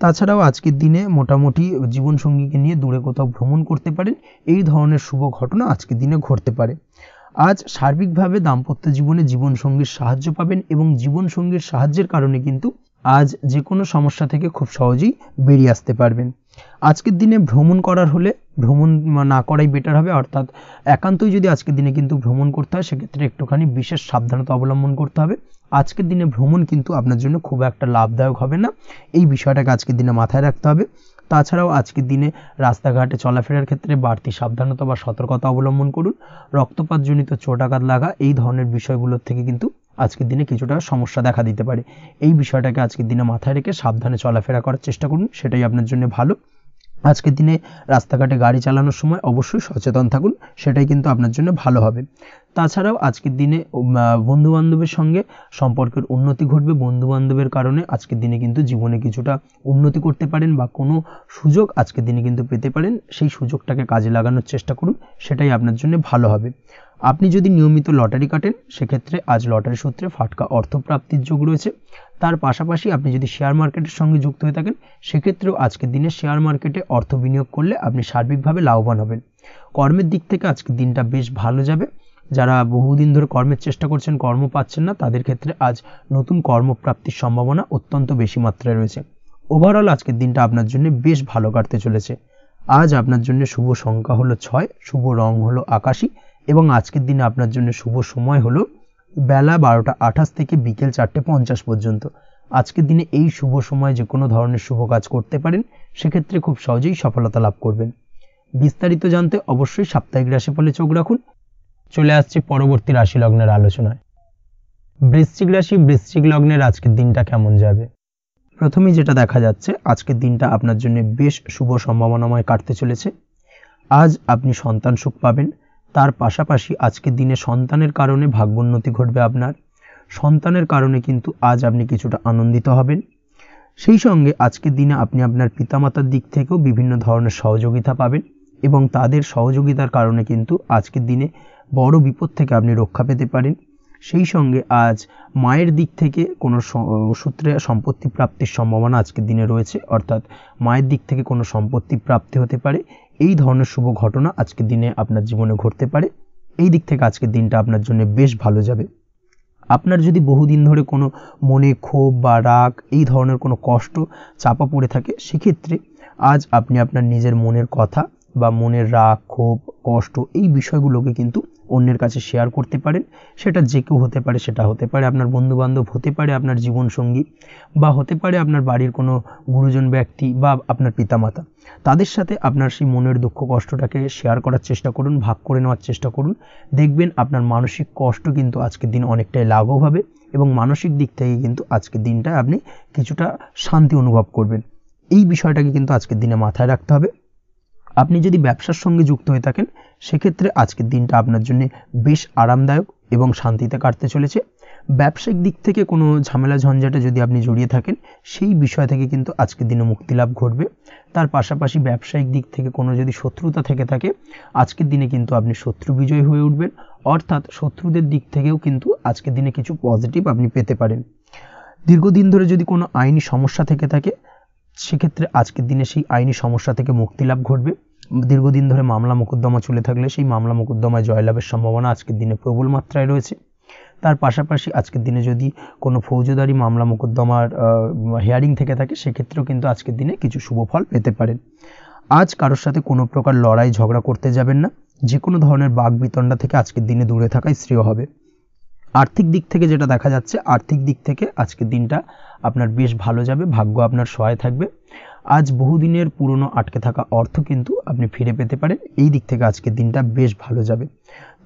তাছাড়াও আজকের দিনে মোটামুটি জীবনসঙ্গীকে নিয়ে দূরে কোথাও ভ্রমণ করতে পারেন, এই ধরনের শুভ ঘটনা আজকের দিনে ঘটতে পারে। আজ সার্বিকভাবে দাম্পত্য জীবনে জীবনসঙ্গীর সাহায্য পাবেন এবং জীবনসঙ্গীর সাহায্যের কারণে কিন্তু আজ যে কোনো সমস্যা থেকে খুব সহজেই বেরিয়ে আসতে পারবেন। আজকের দিনে ভ্রমণ করার হলে ভ্রমণ না করাই বেটার হবে, অর্থাৎ একান্তই যদি আজকের দিনে কিন্তু ভ্রমণ করতে হয় সেক্ষেত্রে একটুখানি বিশেষ সাবধানতা অবলম্বন করতে হবে। আজকের দিনে ভ্রমণ কিন্তু আপনার জন্য খুব একটা লাভদায়ক হবে না, এই বিষয়টাকে আজকের দিনে মাথায় রাখতে হবে। তাছাড়াও আজকের দিনে রাস্তাঘাটে চলাফেরার ক্ষেত্রে বাড়তি সাবধানতা বা সতর্কতা অবলম্বন করুন। রক্তপাতজনিত চোটাঘাত লাগা এই ধরনের বিষয়গুলোর থেকে কিন্তু আজকের দিনে কিছুটা সমস্যা দেখা দিতে পারে। এই বিষয়টাকে আজকের দিনে মাথায় রেখে সাবধানে চলাফেরা করার চেষ্টা করুন, সেটাই আপনার জন্য ভালো। আজকের দিনে রাস্তাঘাটে গাড়ি চালানোর সময় অবশ্যই সচেতন থাকুন, সেটাই কিন্তু আপনার জন্য ভালো হবে। তাছাড়াও আজকের দিনে বন্ধুবান্ধবের সঙ্গে সম্পর্কের উন্নতি ঘটবে। বন্ধুবান্ধবের কারণে আজকের দিনে কিন্তু জীবনে কিছুটা উন্নতি করতে পারেন বা কোনো সুযোগ আজকের দিনে কিন্তু পেতে পারেন, সেই সুযোগটাকে কাজে লাগানোর চেষ্টা করুন, সেটাই আপনার জন্য ভালো হবে। আপনি যদি নিয়মিত লটারি কাটেন সেক্ষেত্রে আজ লটারি সূত্রে ফাটকা অর্থপ্রাপ্তির যোগ রয়েছে। তার পাশাপাশি আপনি যদি শেয়ার মার্কেটের সঙ্গে যুক্ত হয়ে থাকেন সেক্ষেত্রেও আজকের দিনে শেয়ার মার্কেটে অর্থ বিনিয়োগ করলে আপনি সার্বিকভাবে লাভবান হবেন। কর্মের দিক থেকে আজকের দিনটা বেশ ভালো যাবে। যারা বহুদিন ধরে কর্মের চেষ্টা করছেন, কর্ম পাচ্ছেন না, তাদের ক্ষেত্রে আজ নতুন কর্মপ্রাপ্তির সম্ভাবনা অত্যন্ত বেশি মাত্রায় রয়েছে। ওভারঅল আজকের দিনটা আপনার জন্য বেশ ভালো কাটতে চলেছে। আজ আপনার জন্য শুভ সংখ্যা হলো 6, শুভ রং হলো আকাশী এবং আজকের দিনে আপনার জন্য শুভ সময় হলো বেলা 12:28 থেকে বিকেল 4:50 পর্যন্ত। আজকের দিনে এই শুভ সময় যে কোনো ধরনের শুভ কাজ করতে পারেন, সেক্ষেত্রে খুব সহজেই সফলতা লাভ করবেন। বিস্তারিত জানতে অবশ্যই সাপ্তাহিক রাশিফলে চোখ রাখুন। চলে আসছে পরবর্তী রাশি লগ্নের আলোচনায়। বৃশ্চিক রাশি, বৃশ্চিক লগ্নের আজকের দিনটা কেমন যাবে? প্রথমেই যেটা দেখা যাচ্ছে, আজকের দিনটা আপনার জন্য বেশ শুভ সম্ভাবনাময় কাটতে চলেছে। আজ আপনি সন্তান সুখ পাবেন, তার পাশাপাশি আজকের দিনে সন্তানের কারণে ভাগ্যোন্নতি ঘটবে আপনার। সন্তানের কারণে কিন্তু আজ আপনি কিছুটা আনন্দিত হবেন। সেই সঙ্গে আজকের দিনে আপনি আপনার পিতামাতার দিক থেকেও বিভিন্ন ধরনের সহযোগিতা পাবেন এবং তাদের সহযোগিতার কারণে কিন্তু আজকের দিনে বড় বিপদ থেকে আপনি রক্ষা পেতে পারেন। সেই সঙ্গে আজ মায়ের দিক থেকে কোনো সূত্রে সম্পত্তি প্রাপ্তির সম্ভাবনা আজকের দিনে রয়েছে, অর্থাৎ মায়ের দিক থেকে কোনো সম্পত্তি প্রাপ্তি হতে পারে। এই ধরনের শুভ ঘটনা আজকের দিনে আপনার জীবনে ঘটতে পারে। এই দিক থেকে আজকের দিনটা আপনার জন্য বেশ ভালো যাবে। আপনার যদি বহুদিন ধরে কোনো মনে ক্ষোভ বা রাগ এই ধরনের কোনো কষ্ট চাপা পড়ে থাকে, সেক্ষেত্রে আজ আপনি আপনার নিজের মনের কথা বা মনের রাগ, ক্ষোভ, কষ্ট এই বিষয়গুলোকে কিন্তু অন্যের কাছে শেয়ার করতে পারেন। সেটা যে কেউ হতে পারে, সেটা হতে পারে আপনার বন্ধুবান্ধব, হতে পারে আপনার জীবনসঙ্গী, বা হতে পারে আপনার বাড়ির কোনো গুরুজন ব্যক্তি বা আপনার পিতামাতা। তাদের সাথে আপনার সেই মনের দুঃখ কষ্টটাকে শেয়ার করার চেষ্টা করুন, ভাগ করে নেওয়ার চেষ্টা করুন। দেখবেন আপনার মানসিক কষ্ট কিন্তু আজকের দিন অনেকটাই লাঘব হবে এবং মানসিক দিক থেকে কিন্তু আজকের দিনটা আপনি কিছুটা শান্তি অনুভব করবেন। এই বিষয়টাকে কিন্তু আজকের দিনে মাথায় রাখতে হবে। আপনি যদি ব্যবসার সঙ্গে যুক্ত হয়ে থাকেন সেক্ষেত্রে আজকের দিনটা আপনার জন্য বেশ আরামদায়ক এবং শান্তিতে কাটতে চলেছে। ব্যবসায়িক দিক থেকে কোনো ঝামেলা ঝঞ্ঝাটে যদি আপনি জড়িয়ে থাকেন, সেই বিষয় থেকে কিন্তু আজকের দিনে মুক্তিলাভ ঘটবে। তার পাশাপাশি ব্যবসায়িক দিক থেকে কোনো যদি শত্রুতা থেকে থাকে, আজকের দিনে কিন্তু আপনি শত্রু বিজয় হয়ে উঠবেন, অর্থাৎ শত্রুদের দিক থেকেও কিন্তু আজকের দিনে কিছু পজিটিভ আপনি পেতে পারেন। দীর্ঘদিন ধরে যদি কোনো আইনি সমস্যা থেকে থাকে, সেক্ষেত্রে আজকের দিনে সেই আইনি সমস্যা থেকে মুক্তিলাভ ঘটবে। দীর্ঘদিন ধরে মামলা মোকদ্দমা চলে থাকলে সেই মামলা মোকদ্দমায় জয়লাভের সম্ভাবনা আজকের দিনে প্রবল মাত্রায় রয়েছে। তার পাশাপাশি আজকের দিনে যদি কোনো ফৌজদারি মামলা মোকদ্দমার হিয়ারিং থেকে থাকে, সেক্ষেত্রেও কিন্তু আজকের দিনে কিছু শুভ ফল পেতে পারেন। আজ কারোর সাথে কোনো প্রকার লড়াই ঝগড়া করতে যাবেন না। যে কোনো ধরনের বাক বিতণ্ডা থেকে আজকের দিনে দূরে থাকাই শ্রেয় হবে। আর্থিক দিক থেকে যেটা দেখা যাচ্ছে, আর্থিক দিক থেকে আজকের দিনটা আপনার বেশ ভালো যাবে, ভাগ্য আপনার সহায় থাকবে। আজ বহুদিনের পুরনো আটকে থাকা অর্থ কিন্তু আপনি ফিরে পেতে পারেন, এই দিক থেকে আজকের দিনটা বেশ ভালো যাবে।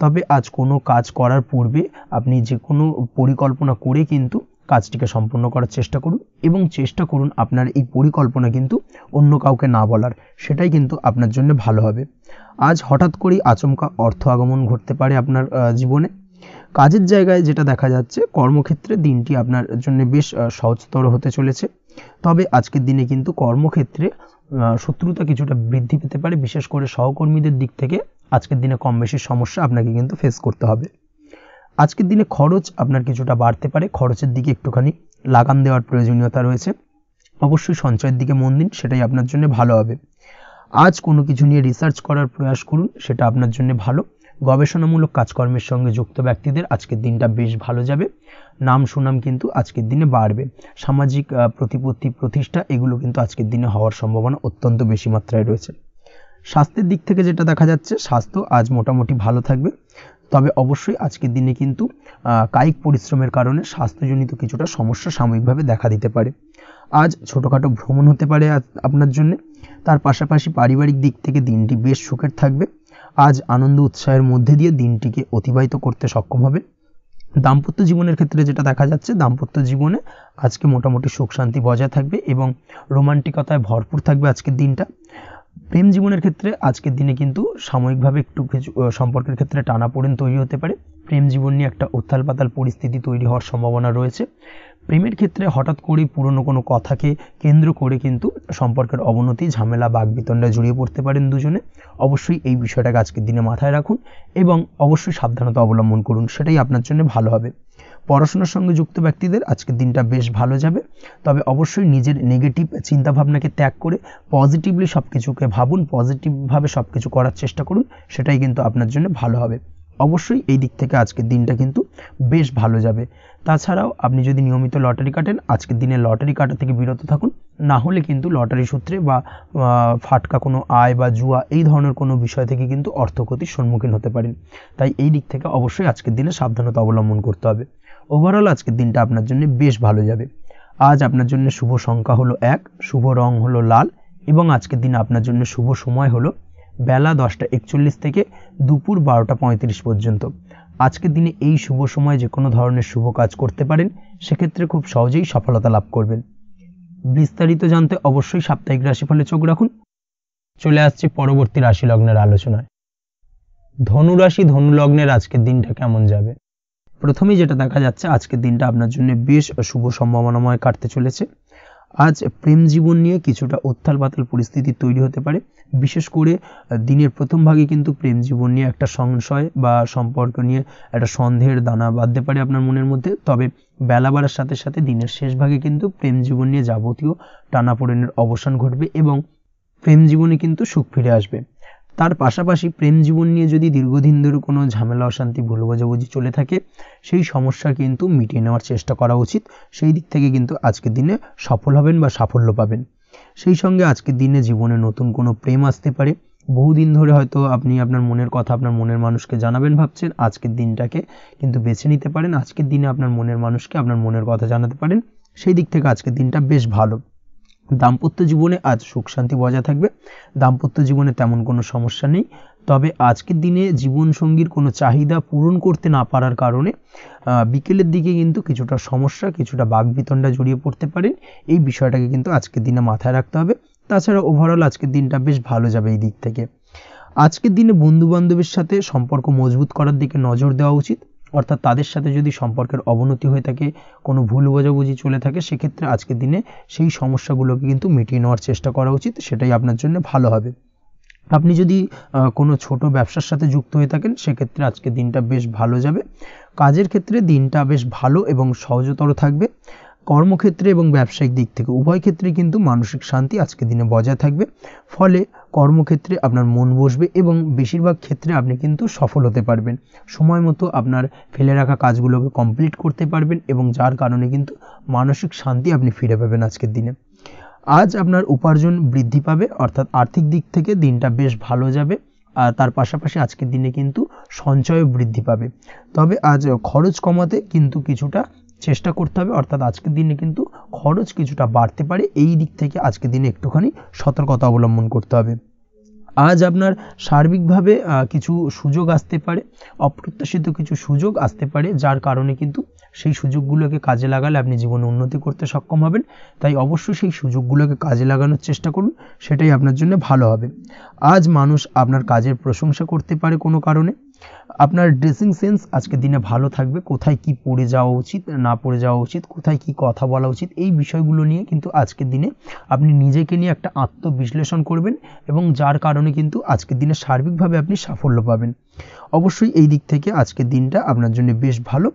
তবে আজ কোনো কাজ করার পূর্বে আপনি যে কোনো পরিকল্পনা করে কিন্তু কাজটিকে সম্পন্ন করার চেষ্টা করুন, এবং চেষ্টা করুন আপনার এই পরিকল্পনা কিন্তু অন্য কাউকে না বলার, সেটাই কিন্তু আপনার জন্য ভালো হবে। আজ হঠাৎ করেই আচমকা অর্থ আগমন ঘটতে পারে আপনার জীবনে। কাজের জায়গায় যেটা দেখা যাচ্ছে, কর্মক্ষেত্রে দিনটি আপনার জন্য বেশ সহজতর হতে চলেছে। তবে আজকের দিনে কিন্তু কর্মক্ষেত্রে শত্রুতা কিছুটা বৃদ্ধি পেতে পারে, বিশেষ করে সহকর্মীদের দিক থেকে আজকের দিনে কম বেশি সমস্যা আপনাকে কিন্তু ফেস করতে হবে। আজকের দিনে খরচ আপনার কিছুটা বাড়তে পারে, খরচের দিকে একটুখানি লাগাম দেওয়ার প্রয়োজনীয়তা রয়েছে। অবশ্যই সঞ্চয়ের দিকে মন দিন, সেটাই আপনার জন্য ভালো হবে। আজ কোনো কিছু নিয়ে রিসার্চ করার প্রয়াস করুন, সেটা আপনার জন্য ভালো। গবেষণামূলক কাজকর্মের সঙ্গে যুক্ত ব্যক্তিদের আজকের দিনটা বেশ ভালো যাবে। নাম সুনাম কিন্তু আজকের দিনে বাড়বে। সামাজিক প্রতিপত্তি প্রতিষ্ঠা এগুলো কিন্তু আজকের দিনে হওয়ার সম্ভাবনা অত্যন্ত বেশি মাত্রায় রয়েছে। স্বাস্থ্যের দিক থেকে যেটা দেখা যাচ্ছে, স্বাস্থ্য আজ মোটামুটি ভালো থাকবে। তবে অবশ্যই আজকের দিনে কিন্তু কায়িক পরিশ্রমের কারণে স্বাস্থ্যজনিত কিছুটা সমস্যা সাময়িকভাবে দেখা দিতে পারে। আজ ছোটোখাটো ভ্রমণ হতে পারে আপনার জন্য। তার পাশাপাশি পারিবারিক দিক থেকে দিনটি বেশ সুখের থাকবে। আজ আনন্দ উৎসাহের মধ্যে দিয়ে দিনটিকে অতিবাহিত করতে সক্ষম হবে। দাম্পত্য জীবনের ক্ষেত্রে যেটা দেখা যাচ্ছে, দাম্পত্য জীবনে আজকে মোটামুটি সুখ শান্তি বজায় থাকবে এবং রোমান্টিকতায় ভরপুর থাকবে আজকের দিনটা। প্রেম জীবনের ক্ষেত্রে আজকের দিনে কিন্তু সাময়িকভাবে একটু কিছু সম্পর্কের ক্ষেত্রে টানাপোড়েন তৈরি হতে পারে। প্রেম জীবন নিয়ে একটা উত্থাল পাতাল পরিস্থিতি তৈরি হওয়ার সম্ভাবনা রয়েছে। প্রেমের ক্ষেত্রে হঠাৎ করেই পুরনো কোনো কথাকে কেন্দ্র করে কিন্তু সম্পর্কের অবনতি, ঝামেলা, বাগবিতণ্ডায় জড়িয়ে পড়তে পারেন দুজনে। অবশ্যই এই বিষয়টাকে আজকের দিনে মাথায় রাখুন এবং অবশ্যই সাবধানতা অবলম্বন করুন, সেটাই আপনার জন্য ভালো হবে। পড়াশোনার সঙ্গে যুক্ত ব্যক্তিদের আজকের দিনটা বেশ ভালো যাবে। তবে অবশ্যই নিজের নেগেটিভ চিন্তাভাবনাকে ত্যাগ করে পজিটিভলি সব কিছুকে ভাবুন, পজিটিভভাবে সব কিছু করার চেষ্টা করুন, সেটাই কিন্তু আপনার জন্য ভালো হবে। অবশ্যই এই দিক থেকে আজকের দিনটা কিন্তু বেশ ভালো যাবে। তাছাড়াও আপনি যদি নিয়মিত লটারি কাটেন, আজকের দিনে লটারি কাটা থেকে বিরত থাকুন। না হলে কিন্তু লটারি সূত্রে বা ফাটকা কোনো আয় বা জুয়া এই ধরনের কোনো বিষয় থেকে কিন্তু অর্থক্ষতির সম্মুখীন হতে পারেন। তাই এই দিক থেকে অবশ্যই আজকের দিনে সাবধানতা অবলম্বন করতে হবে। ওভারঅল আজকের দিনটা আপনার জন্য বেশ ভালো যাবে। আজ আপনার জন্য শুভ সংখ্যা হলো 1, শুভ রং হলো লাল, এবং আজকের দিনে আপনার জন্য শুভ সময় হলো বেলা 10:41 থেকে দুপুর 12:35 পর্যন্ত। আজকের দিনে এই শুভ সময় যে কোনো ধরনের শুভ কাজ করতে পারেন, সেক্ষেত্রে খুব সহজেই সফলতা লাভ করবেন। বিস্তারিত জানতে অবশ্যই সাপ্তাহিক রাশিফলে চোখ রাখুন। চলে আসছে পরবর্তী রাশি লগ্নের আলোচনায়। ধনু রাশি, ধনু লগ্নের আজকের দিনটা কেমন যাবে? প্রথমেই যেটা দেখা যাচ্ছে, আজকের দিনটা আপনার জন্য বেশ শুভ সম্ভাবনাময় কাটতে চলেছে। আজ প্রেম জীবন নিয়ে কিছুটা উত্থাল পাতাল পরিস্থিতি তৈরি হতে পারে। বিশেষ করে দিনের প্রথম ভাগে কিন্তু প্রেম জীবন নিয়ে একটা সংশয় বা সম্পর্ক নিয়ে একটা সন্দেহের দানা বাঁধতে পারে আপনার মনের মধ্যে। তবে বেলা বাড়ার সাথে সাথে দিনের শেষ ভাগে কিন্তু প্রেম জীবন নিয়ে যাবতীয় টানাপোড়েনের অবসান ঘটবে এবং প্রেম জীবনে কিন্তু সুখ ফিরে আসবে। তার পাশাপাশি প্রেম জীবন নিয়ে যদি দীর্ঘদিন ধরে কোনো ঝামেলা, অশান্তি, ভুল বোঝাবুঝি চলে থাকে, সেই সমস্যা কিন্তু মিটিয়ে নেওয়ার চেষ্টা করা উচিত। সেই দিক থেকে কিন্তু আজকের দিনে সফল হবেন বা সাফল্য পাবেন। সেই সঙ্গে আজকের দিনে জীবনে নতুন কোনো প্রেম আসতে পারে। বহুদিন ধরে হয়তো আপনি আপনার মনের কথা আপনার মনের মানুষকে জানাবেন ভাবছেন, আজকের দিনটাকে কিন্তু বেছে নিতে পারেন। আজকের দিনে আপনার মনের মানুষকে আপনার মনের কথা জানাতে পারেন। সেই দিক থেকে আজকের দিনটা বেশ ভালো। দাম্পত্য জীবনে আজ সুখ শান্তি বজায় থাকবে। দাম্পত্য জীবনে তেমন কোনো সমস্যা নেই। তবে আজকের দিনে জীবনসঙ্গীর কোনো চাহিদা পূরণ করতে না পারার কারণে বিকেলের দিকে কিন্তু কিছুটা সমস্যা, কিছুটা বাকবিতণ্ডা জড়িয়ে পড়তে পারেন। এই বিষয়টাকে কিন্তু আজকের দিনে মাথায় রাখতে হবে। তাছাড়া ওভারঅল আজকের দিনটা বেশ ভালো যাবে এই দিক থেকে। আজকের দিনে বন্ধুবান্ধবের সাথে সম্পর্ক মজবুত করার দিকে নজর দেওয়া উচিত। অর্থাৎ তাদের সাথে যদি সম্পর্কের অবনতি হয়ে থাকে, কোনো ভুল বোঝাবুঝি চলে থাকে, সেক্ষেত্রে আজকের দিনে সেই সমস্যাগুলোকে কিন্তু মিটিয়ে নেওয়ার চেষ্টা করা উচিত। সেটাই আপনার জন্য ভালো হবে। আপনি যদি কোনো ছোট ব্যবসার সাথে যুক্ত হয়ে থাকেন, সেক্ষেত্রে আজকের দিনটা বেশ ভালো যাবে। কাজের ক্ষেত্রে দিনটা বেশ ভালো এবং সহজতর থাকবে। কর্মক্ষেত্রে এবং ব্যবসায়িক দিক থেকে উভয় ক্ষেত্রে কিন্তু মানসিক শান্তি আজকের দিনে বজায় থাকবে। ফলে কর্মক্ষেত্রে আপনার মন বসবে এবং বেশিরভাগ ক্ষেত্রে আপনি কিন্তু সফল হতে পারবেন। সময় মতো আপনার ফেলে রাখা কাজগুলোকে কমপ্লিট করতে পারবেন এবং যার কারণে কিন্তু মানসিক শান্তি আপনি ফিরে পাবেন আজকের দিনে। আজ আপনার উপার্জন বৃদ্ধি পাবে, অর্থাৎ আর্থিক দিক থেকে দিনটা বেশ ভালো যাবে। আর তার পাশাপাশি আজকের দিনে কিন্তু সঞ্চয় বৃদ্ধি পাবে। তবে আজ খরচ কমাতে কিন্তু কিছুটা চেষ্টা করতে হবে, অর্থাৎ আজকের দিনে কিন্তু খরচ কিছুটা বাড়তে পারে, এই দিক থেকে আজকের দিনে একটুখানি সতর্কতা অবলম্বন করতে হবে। আজ আপনার সার্বিকভাবে কিছু সুযোগ আসতে পারে, অপ্রত্যাশিত কিছু সুযোগ আসতে পারে, যার কারণে কিন্তু সেই সুযোগগুলোকে কাজে লাগালে আপনি জীবনে উন্নতি করতে সক্ষম হবেন। তাই অবশ্যই সেই সুযোগগুলোকে কাজে লাগানোর চেষ্টা করুন, সেটাই আপনার জন্য ভালো হবে। আজ মানুষ আপনার কাজের প্রশংসা করতে পারে কোনো কারণে। আপনার ড্রেসিং সেন্স আজকের দিনে ভালো থাকবে, কোথায় কি পরে যাওয়া উচিত না পরে যাওয়া উচিত, কোথায় কি কথা বলা উচিত, এই বিষয়গুলো নিয়ে কিন্তু আজকের দিনে আপনি নিজেকে নিয়ে একটা আত্মবিশ্লেষণ করবেন, এবং যার কারণে কিন্তু আজকের দিনে সার্বিকভাবে আপনি সাফল্য পাবেন। অবশ্যই এই দিক থেকে আজকের দিনটা আপনার জন্য বেশ ভালো।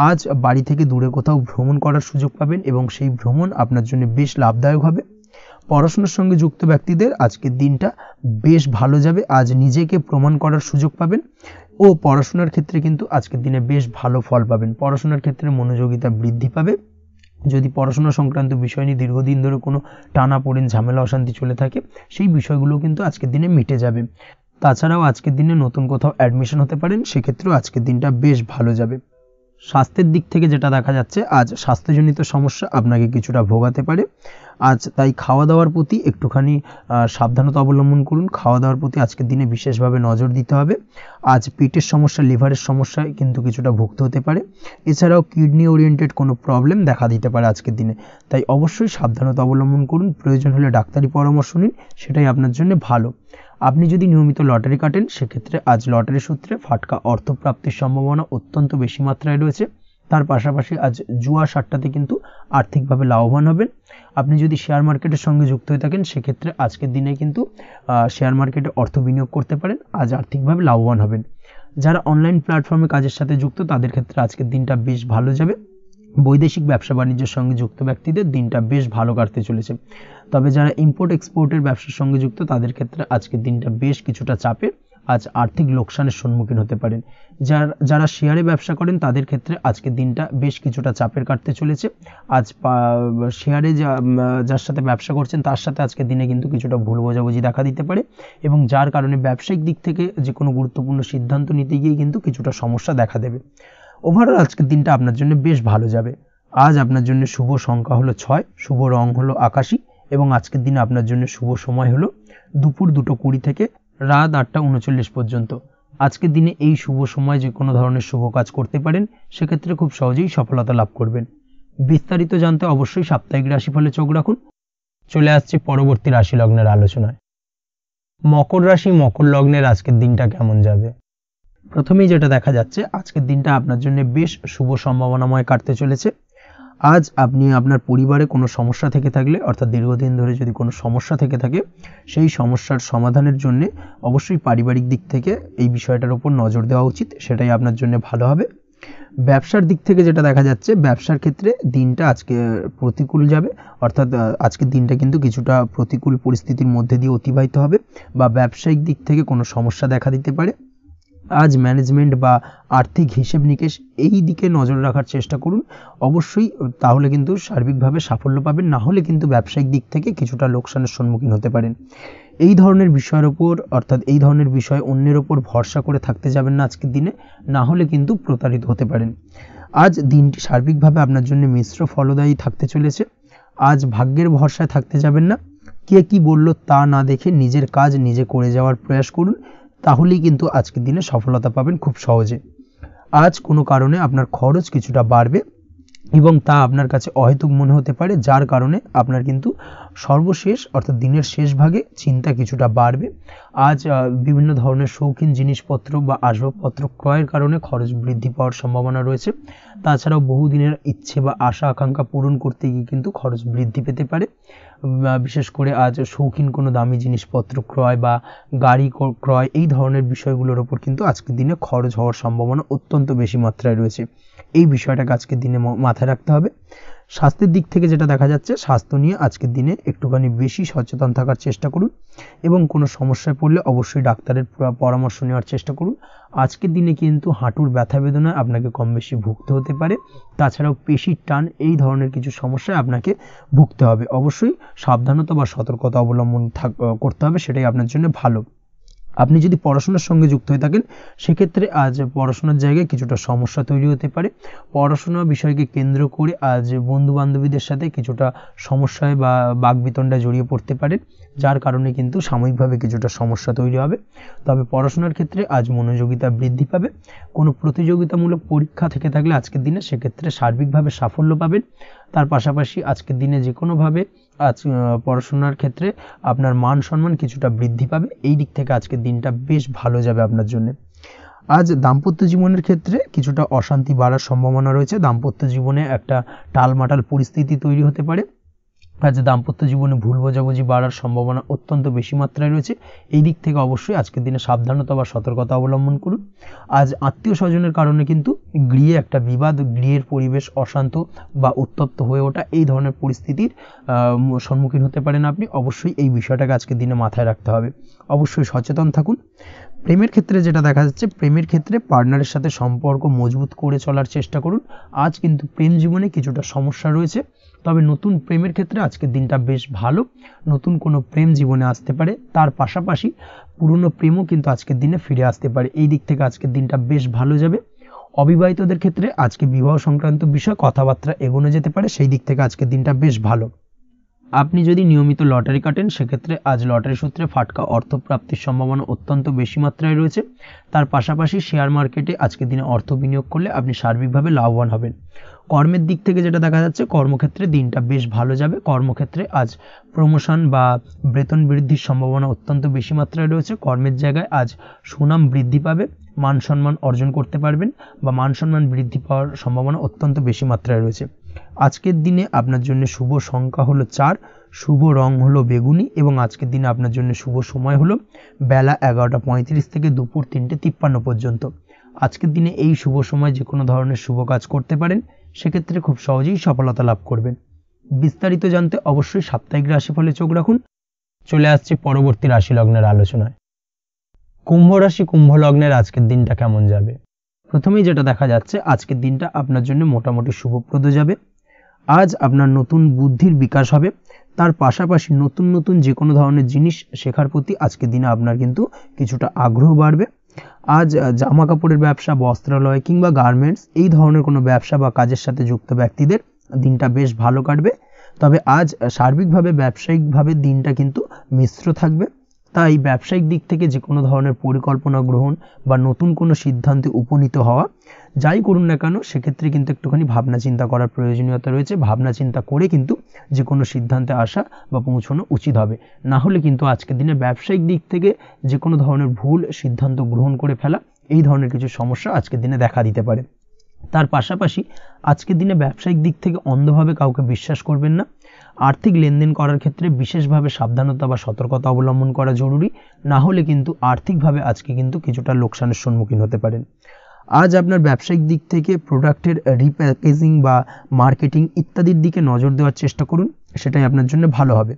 আজ বাড়ি থেকে দূরে কোথাও ভ্রমণ করার সুযোগ পাবেন, এবং সেই ভ্রমণ আপনার জন্য বেশ লাভদায়ক হবে। পড়াশোনার সঙ্গে যুক্ত ব্যক্তিদের আজকের দিনটা বেশ ভালো যাবে। আজ নিজেকে প্রমাণ করার সুযোগ পাবেন, ও পড়াশোনার ক্ষেত্রে কিন্তু আজকের দিনে বেশ ভালো ফল পাবেন। পড়াশোনার ক্ষেত্রে মনোযোগিতা বৃদ্ধি পাবে। যদি পড়াশোনা সংক্রান্ত বিষয় নিয়ে দীর্ঘদিন ধরে কোনো টানাপোড়েন, ঝামেলা, অশান্তি চলে থাকে, সেই বিষয়গুলো কিন্তু আজকের দিনে মিটে যাবে। তাছাড়াও আজকের দিনে নতুন কোথাও অ্যাডমিশন হতে পারেন, সেক্ষেত্রেও আজকের দিনটা বেশ ভালো যাবে। স্বাস্থ্যের দিক থেকে যেটা দেখা যাচ্ছে, আজ স্বাস্থ্যজনিত সমস্যা আপনাকে কিছুটা ভোগাতে পারে। আজ তাই খাওয়া দাওয়ার প্রতি একটুখানি সাবধানতা অবলম্বন করুন। খাওয়া দাওয়ার প্রতি আজকের দিনে বিশেষভাবে নজর দিতে হবে। আজ পেটের সমস্যা, লিভারের সমস্যায় কিন্তু কিছুটা ভুগতে হতে পারে। এছাড়াও কিডনি ওরিয়েন্টেড কোনো প্রবলেম দেখা দিতে পারে আজকের দিনে। তাই অবশ্যই সাবধানতা অবলম্বন করুন, প্রয়োজন হলে ডাক্তারি পরামর্শ নিন, সেটাই আপনার জন্য ভালো। আপনি যদি নিয়মিত লটারি কাটেন, সেক্ষেত্রে আজ লটারি সূত্রে ফাটকা অর্থপ্রাপ্তির সম্ভাবনা অত্যন্ত বেশি মাত্রায় রয়েছে। তার পাশাপাশি আজ জুয়া সাট্টাতে কিন্তু আর্থিকভাবে লাভবান হবেন। আপনি যদি শেয়ার মার্কেটের সঙ্গে যুক্ত হয়ে থাকেন, সেক্ষেত্রে আজকের দিনে কিন্তু শেয়ার মার্কেটে অর্থ বিনিয়োগ করতে পারেন, আজ আর্থিকভাবে লাভবান হবেন। যারা অনলাইন প্ল্যাটফর্মে কাজের সাথে যুক্ত, তাদের ক্ষেত্রে আজকের দিনটা বেশ ভালো যাবে। বৈদেশিক ব্যবসা বাণিজ্যের সঙ্গে যুক্ত ব্যক্তিদের দিনটা বেশ ভালো কাটতে চলেছে। তবে যারা ইম্পোর্ট এক্সপোর্টের ব্যবসার সঙ্গে যুক্ত, তাদের ক্ষেত্রে আজকের দিনটা বেশ কিছুটা চাপের। আজ আর্থিক লোকসানের সম্মুখীন হতে পারেন। যারা শেয়ারে ব্যবসা করেন, তাদের ক্ষেত্রে আজকের দিনটা বেশ কিছুটা চাপের কাটতে চলেছে। আজ শেয়ারে যার সাথে ব্যবসা করছেন, তার সাথে আজকের দিনে কিন্তু কিছুটা ভুল বোঝাবুঝি দেখা দিতে পারে, এবং যার কারণে ব্যবসায়িক দিক থেকে যে কোনো গুরুত্বপূর্ণ সিদ্ধান্ত নিতে গিয়ে কিন্তু কিছুটা সমস্যা দেখা দেবে। ওভারঅল আজকের দিনটা আপনার জন্য বেশ ভালো যাবে। আজ আপনার জন্য শুভ সংখ্যা হলো 6, শুভ রং হলো আকাশী, এবং আজকের দিনে আপনার জন্য শুভ সময় হলো দুপুর 2:20 থেকে রাত 8:39 পর্যন্ত। আজকের দিনে এই শুভ সময় যে কোনো ধরনের শুভ কাজ করতে পারেন, সেক্ষেত্রে খুব সহজেই সফলতা লাভ করবেন। বিস্তারিত জানতে অবশ্যই সাপ্তাহিক রাশিফলে চোখ রাখুন। চলে আসছে পরবর্তী রাশি লগ্নের আলোচনায়। মকর রাশি, মকর লগ্নের আজকের দিনটা কেমন যাবে? প্রথমেই যেটা দেখা যাচ্ছে, আজকের দিনটা আপনার জন্য বেশ শুভ সম্ভাবনাময় কাটতে চলেছে। আজ আপনি আপনার পরিবারে কোনো সমস্যা থেকে থাকলে, অর্থাৎ দীর্ঘদিন ধরে যদি কোনো সমস্যা থেকে থাকে, সেই সমস্যার সমাধানের জন্য অবশ্যই পারিবারিক দিক থেকে এই বিষয়টার উপর নজর দেওয়া উচিত, সেটাই আপনার জন্য ভালো হবে। ব্যবসার দিক থেকে যেটা দেখা যাচ্ছে, ব্যবসার ক্ষেত্রে দিনটা আজকে প্রতিকূল যাবে, অর্থাৎ আজকের দিনটা কিন্তু কিছুটা প্রতিকূল পরিস্থিতির মধ্যে দিয়ে অতিবাহিত হবে, বা ব্যবসায়িক দিক থেকে কোনো সমস্যা দেখা দিতে পারে। আজ ম্যানেজমেন্ট বা আর্থিক হিসেব নিকেশ এই দিকে নজর রাখার চেষ্টা করুন অবশ্যই, তাহলে কিন্তু সার্বিকভাবে সাফল্য পাবেন। না হলে কিন্তু ব্যবসায়িক দিক থেকে কিছুটা লোকসানের সম্মুখীন হতে পারেন। এই ধরনের বিষয়ের ওপর, অর্থাৎ এই ধরনের বিষয় অন্যের ওপর ভরসা করে থাকতে যাবেন না আজকের দিনে, না হলে কিন্তু প্রতারিত হতে পারেন। আজ দিনটি সার্বিকভাবে আপনার জন্য মিশ্র ফলদায়ী থাকতে চলেছে। আজ ভাগ্যের ভরসায় থাকতে যাবেন না। কে কি বলল তা না দেখে নিজের কাজ নিজে করে যাওয়ার প্রয়াস করুন, তাহলেই কিন্তু আজকের দিনে সফলতা পাবেন খুব সহজে। আজ কোনো কারণে আপনার খরচ কিছুটা বাড়বে, এবং তা আপনার কাছে অহেতুক মনে হতে পারে, যার কারণে আপনার কিন্তু সর্বশেষ, অর্থাৎ দিনের শেষ ভাগে চিন্তা কিছুটা বাড়বে। আজ বিভিন্ন ধরনের শৌখিন জিনিসপত্র বা আসবাবপত্র ক্রয়ের কারণে খরচ বৃদ্ধি পাওয়ার সম্ভাবনা রয়েছে। তাছাড়াও বহুদিনের ইচ্ছে বা আশা আকাঙ্ক্ষা পূরণ করতে গিয়ে কিন্তু খরচ বৃদ্ধি পেতে পারে। বিশেষ করে আজ শৌখিন কোনো দামি জিনিসপত্র ক্রয় বা গাড়ি ক্রয়, এই ধরনের বিষয়গুলোর ওপর কিন্তু আজকের দিনে খরচ হওয়ার সম্ভাবনা অত্যন্ত বেশি মাত্রায় রয়েছে। এই বিষয়টাকে আজকের দিনে মাথায় রাখতে হবে। স্বাস্থ্যের দিক থেকে যেটা দেখা যাচ্ছে, স্বাস্থ্য নিয়ে আজকের দিনে একটুখানি বেশি সচেতন থাকার চেষ্টা করুন, এবং কোনো সমস্যায় পড়লে অবশ্যই ডাক্তারের পরামর্শ নেওয়ার চেষ্টা করুন। আজকের দিনে কিন্তু হাঁটুর ব্যথা বেদনায় আপনাকে কম বেশি ভুগতে হতে পারে। তাছাড়াও পেশির টান, এই ধরনের কিছু সমস্যায় আপনাকে ভুগতে হবে। অবশ্যই সাবধানতা বা সতর্কতা অবলম্বন করতে হবে, সেটাই আপনার জন্য ভালো। আপনি যদি পড়াশোনার সঙ্গে যুক্ত হয়ে থাকেন সেক্ষেত্রে আজ পড়াশোনার জায়গায় কিছুটা সমস্যা তৈরি হতে পারে। পড়াশোনা বিষয়কে কেন্দ্র করে আজ বন্ধু বান্ধবীদের সাথে কিছুটা সমস্যায় বা বাকবিতণ্ডায় জড়িয়ে পড়তে পারেন, যার কারণে কিন্তু সাময়িকভাবে কিছুটা সমস্যা তৈরি হবে। তবে পড়াশোনার ক্ষেত্রে আজ মনোযোগিতা বৃদ্ধি পাবে। কোনো প্রতিযোগিতামূলক পরীক্ষা থেকে থাকলে আজকের দিনে সেক্ষেত্রে সার্বিকভাবে সাফল্য পাবেন। তার পাশাপাশি আজকের দিনে যে কোনোভাবে আজ পড়াশোনার ক্ষেত্রে আপনার মান সম্মান কিছুটা বৃদ্ধি পাবে। এই দিক থেকে আজকের দিনটা বেশ ভালো যাবে আপনার জন্য। আজ দাম্পত্য জীবনের ক্ষেত্রে কিছুটা অশান্তি বাড়ার সম্ভাবনা রয়েছে। দাম্পত্য জীবনে একটা টালমাটাল পরিস্থিতি তৈরি হতে পারে। আজ দাম্পত্য জীবনে ভুল বোঝাবুঝি বাড়ার সম্ভাবনা অত্যন্ত বেশি মাত্রায় রয়েছে। এই দিক থেকে অবশ্যই আজকের দিনে সাবধানতা বা সতর্কতা অবলম্বন করুন। আজ আত্মীয় স্বজনের কারণে কিন্তু গৃহে একটা বিবাদ, গৃহের পরিবেশ অশান্ত বা উত্তপ্ত হয়ে ওঠা, এই ধরনের পরিস্থিতির সম্মুখীন হতে পারেন আপনি। অবশ্যই এই বিষয়টাকে আজকের দিনে মাথায় রাখতে হবে। অবশ্যই সচেতন থাকুন। প্রেমের ক্ষেত্রে যেটা দেখা যাচ্ছে, প্রেমের ক্ষেত্রে পার্টনারের সাথে সম্পর্ক মজবুত করে চলার চেষ্টা করুন। আজ কিন্তু প্রেম জীবনে কিছুটা সমস্যা রয়েছে, তবে নতুন প্রেমের ক্ষেত্রে আজকের দিনটা বেশ ভালো। নতুন কোনো প্রেম জীবনে আসতে পারে, তার পাশাপাশি পুরনো প্রেমও কিন্তু আজকের দিনে ফিরে আসতে পারে। এই দিক থেকে আজকের দিনটা বেশ ভালো যাবে। অবিবাহিতদের ক্ষেত্রে আজকে বিবাহ সংক্রান্ত বিষয় কথাবার্তা এগোনো যেতে পারে, সেই দিক থেকে আজকের দিনটা বেশ ভালো। আপনি যদি নিয়মিত লটারি কাটেন সেক্ষেত্রে আজ লটারি সূত্রে ফাটকা অর্থপ্রাপ্তির সম্ভাবনা অত্যন্ত বেশি মাত্রায় রয়েছে। তার পাশাপাশি শেয়ার মার্কেটে আজকের দিনে অর্থ বিনিয়োগ করলে আপনি সার্বিকভাবে লাভবান হবেন। কর্মের দিক থেকে যেটা দেখা যাচ্ছে, কর্মক্ষেত্রে দিনটা বেশ ভালো যাবে। কর্মক্ষেত্রে আজ প্রমোশন বা বেতন বৃদ্ধির সম্ভাবনা অত্যন্ত বেশি মাত্রায় রয়েছে। কর্মের জায়গায় আজ সুনাম বৃদ্ধি পাবে, মান সম্মান অর্জন করতে পারবেন বা মান সম্মান বৃদ্ধি পাওয়ার সম্ভাবনা অত্যন্ত বেশি মাত্রায় রয়েছে। আজকের দিনে আপনার জন্য শুভ সংখ্যা হলো 4, শুভ রং হলো বেগুনি এবং আজকের দিনে আপনার জন্য শুভ সময় হলো বেলা 11:35 থেকে দুপুর 3:53 পর্যন্ত। আজকের দিনে এই শুভ সময় যে কোনো ধরনের শুভ কাজ করতে পারেন, সেক্ষেত্রে খুব সহজেই সফলতা লাভ করবেন। বিস্তারিত জানতে অবশ্যই সাপ্তাহিক রাশিফলে চোখ রাখুন। চলে আসছে পরবর্তী রাশি লগ্নের আলোচনায়। কুম্ভ রাশি, কুম্ভ লগ্নের আজকের দিনটা কেমন যাবে? প্রথমেই যেটা দেখা যাচ্ছে, আজকের দিনটা আপনার জন্য মোটামুটি শুভপ্রদ যাবে। আজ আপনার নতুন বুদ্ধির বিকাশ হবে। তার পাশাপাশি নতুন নতুন যে কোনো ধরনের জিনিস শেখার প্রতি আজকের দিনে আপনার কিন্তু কিছুটা আগ্রহ বাড়বে। আজ জামা কাপড়ের ব্যবসা, বস্ত্রালয় কিংবা গার্মেন্টস এই ধরনের কোনো ব্যবসা বা কাজের সাথে যুক্ত ব্যক্তিদের দিনটা বেশ ভালো কাটবে। তবে আজ সার্বিকভাবে ব্যবসায়িকভাবে দিনটা কিন্তু মিশ্র থাকবে। তাই ব্যবসায়িক দিক থেকে যে কোনো ধরনের পরিকল্পনা গ্রহণ বা নতুন কোনো সিদ্ধান্তে উপনীত হওয়া, যাই করুন না কেন সেক্ষেত্রে কিন্তু একটুখানি ভাবনা চিন্তা করার প্রয়োজনীয়তা রয়েছে। ভাবনা চিন্তা করে কিন্তু যে কোনো সিদ্ধান্তে আসা বা পৌঁছানো উচিত হবে। না হলে কিন্তু আজকের দিনে ব্যবসায়িক দিক থেকে যে কোনো ধরনের ভুল সিদ্ধান্ত গ্রহণ করে ফেলা, এই ধরনের কিছু সমস্যা আজকের দিনে দেখা দিতে পারে। তার পাশাপাশি আজকের দিনে ব্যবসায়িক দিক থেকে অন্ধভাবে কাউকে বিশ্বাস করবেন না। আর্থিক লেনদেন করার ক্ষেত্রে বিশেষভাবে সাবধানতা বা সতর্কতা অবলম্বন করা জরুরি। না হলে কিন্তু আর্থিকভাবে আজকে কিন্তু কিছুটা লোকসানের সম্মুখীন হতে পারেন। আজ আপনার ব্যবসায়িক দিক থেকে প্রোডাক্টের রিপ্যাকেজিং বা মার্কেটিং ইত্যাদির দিকে নজর দেওয়ার চেষ্টা করুন, সেটাই আপনার জন্য ভালো হবে।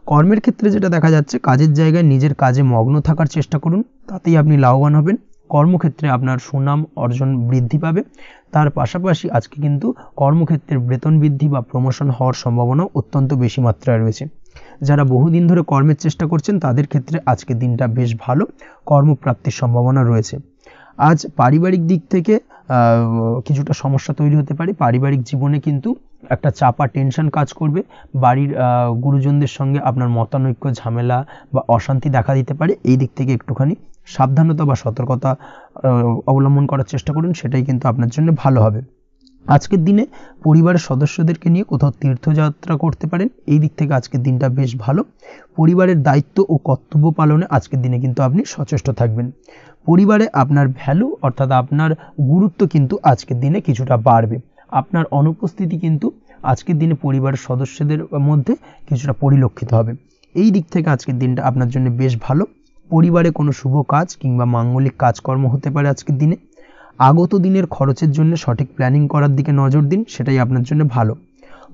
কর্মের ক্ষেত্রে যেটা দেখা যাচ্ছে, কাজের জায়গায় নিজের কাজে মগ্ন থাকার চেষ্টা করুন, তাতেই আপনি লাভবান হবেন। কর্মক্ষেত্রে আপনার সুনাম অর্জন বৃদ্ধি পাবে। তার পাশাপাশি আজকে কিন্তু কর্মক্ষেত্রের বেতন বৃদ্ধি বা প্রমোশন হওয়ার সম্ভাবনা অত্যন্ত বেশি মাত্রায় রয়েছে। যারা বহুদিন ধরে কর্মের চেষ্টা করছেন তাদের ক্ষেত্রে আজকের দিনটা বেশ ভালো, কর্মপ্রাপ্তির সম্ভাবনা রয়েছে। আজ পারিবারিক দিক থেকে কিছুটা সমস্যা তৈরি হতে পারে। পারিবারিক জীবনে কিন্তু একটা চাপা টেনশন কাজ করবে। বাড়ির গুরুজনদের সঙ্গে আপনার মতানৈক্য, ঝামেলা বা অশান্তি দেখা দিতে পারে। এই দিক থেকে একটুখানি সাবধানতা বা সতর্কতা অবলম্বন করার চেষ্টা করুন, সেটাই কিন্তু আপনার জন্য ভালো হবে। আজকের দিনে পরিবারের সদস্যদেরকে নিয়ে কোথাও তীর্থযাত্রা করতে পারেন। এই দিক থেকে আজকের দিনটা বেশ ভালো। পরিবারের দায়িত্ব ও কর্তব্য পালনে আজকের দিনে কিন্তু আপনি সচেষ্ট থাকবেন। পরিবারে আপনার ভ্যালু অর্থাৎ আপনার গুরুত্ব কিন্তু আজকের দিনে কিছুটা বাড়বে। আপনার অনুপস্থিতি কিন্তু আজকের দিনে পরিবারের সদস্যদের মধ্যে কিছুটা পরিলক্ষিত হবে। এই দিক থেকে আজকের দিনটা আপনার জন্য বেশ ভালো। পরিবারে কোনো শুভ কাজ কিংবা মাঙ্গলিক কাজকর্ম হতে পারে আজকের দিনে। আগত দিনের খরচের জন্য সঠিক প্ল্যানিং করার দিকে নজর দিন, সেটাই আপনার জন্য ভালো।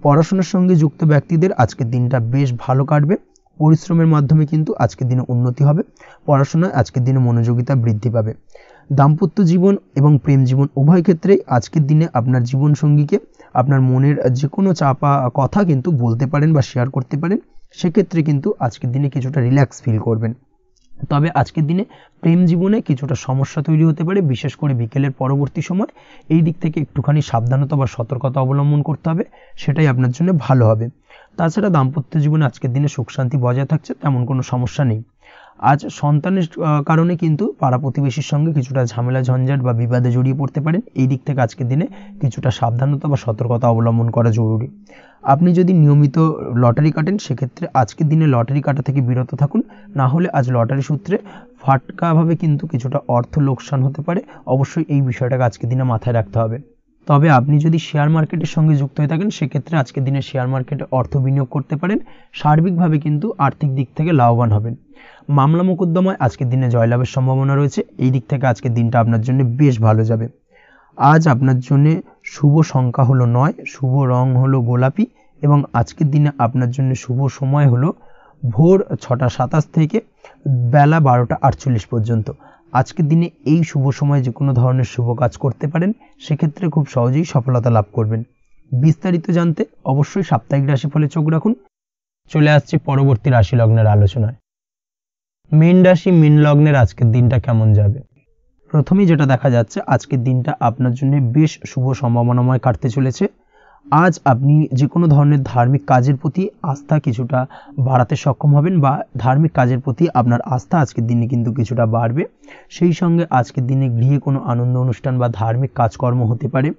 পড়াশোনার সঙ্গে যুক্ত ব্যক্তিদের আজকের দিনটা বেশ ভালো কাটবে। পরিশ্রমের মাধ্যমে কিন্তু আজকের দিনে উন্নতি হবে। পড়াশোনায় আজকের দিনে মনোযোগিতা বৃদ্ধি পাবে। দাম্পত্য জীবন এবং প্রেম জীবন উভয় ক্ষেত্রেই আজকের দিনে আপনার জীবনসঙ্গীকে আপনার মনের যে কোনো চাপা কথা কিন্তু বলতে পারেন বা শেয়ার করতে পারেন। সেক্ষেত্রে কিন্তু আজকের দিনে কিছুটা রিল্যাক্স ফিল করবেন। তবে আজকের দিনে প্রেম জীবনে কিছুটা সমস্যা তৈরি হতে পারে, বিশেষ করে বিকেলের পরবর্তী সময়। এই দিক থেকে একটুখানি সাবধানতা বা সতর্কতা অবলম্বন করতে হবে, সেটাই আপনার জন্য ভালো হবে। তাছাড়া দাম্পত্য জীবনে আজকের দিনে সুখ শান্তি বজায় থাকছে, তেমন কোনো সমস্যা নেই। আজ সন্তানের কারণে কিন্তু পাড়া প্রতিবেশীর সঙ্গে কিছুটা ঝামেলা ঝঞ্ঝাট বা বিবাদে জড়িয়ে পড়তে পারেন। এই দিক থেকে আজকের দিনে কিছুটা সাবধানতা বা সতর্কতা অবলম্বন করা জরুরি। আপনি যদি নিয়মিত লটারি কাটেন, সেক্ষেত্রে আজকের দিনে লটারি কাটা থেকে বিরত থাকুন, না হলে আজ লটারি সূত্রে ফাটকাভাবে কিন্তু কিছুটা অর্থ লোকসান হতে পারে। অবশ্যই এই বিষয়টাকে আজকের দিনে মাথায় রাখতে হবে। তবে আপনি যদি শেয়ার মার্কেটের সঙ্গে যুক্ত হয়ে থাকেন, সেক্ষেত্রে আজকের দিনে শেয়ার মার্কেটে অর্থ বিনিয়োগ করতে পারেন। সার্বিকভাবে কিন্তু আর্থিক দিক থেকে লাভবান হবেন। মামলা মোকদ্দমায় আজকের দিনে জয়লাভের সম্ভাবনা রয়েছে। এই দিক থেকে আজকের দিনটা আপনার জন্য বেশ ভালো যাবে। আজ আপনার জন্য শুভ সংখ্যা হলো 9, শুভ রং হলো গোলাপি, এবং আজকের দিনে আপনার জন্য শুভ সময় হলো ভোর 6টা 27 থেকে বেলা 12টা 48 পর্যন্ত। আজকের দিনে এই শুভ সময় যে কোনো ধরনের শুভ কাজ করতে পারেন, সেক্ষেত্রে খুব সহজেই সফলতা লাভ করবেন। বিস্তারিত জানতে অবশ্যই সাপ্তাহিক রাশিফলে চোখ রাখুন। চলে আসছে পরবর্তী রাশি লগ্নের আলোচনায়। মীন রাশি মীন লগ্নের আজকের দিনটা কেমন যাবে? প্রথমেই যেটা দেখা যাচ্ছে, আজকের দিনটা আপনার জন্য বেশ শুভ সম্ভাবনাময় কাটতে চলেছে। আজ আপনি যে কোনো ধরনের ধার্মিক কাজের প্রতি আস্থা কিছুটা বাড়াতে সক্ষম হবেন, বা ধার্মিক কাজের প্রতি আপনার আস্থা আজকের দিনে কিন্তু কিছুটা বাড়বে। সেই সঙ্গে আজকের দিনে গৃহে কোনো আনন্দ অনুষ্ঠান বা ধার্মিক কাজকর্ম হতে পারে।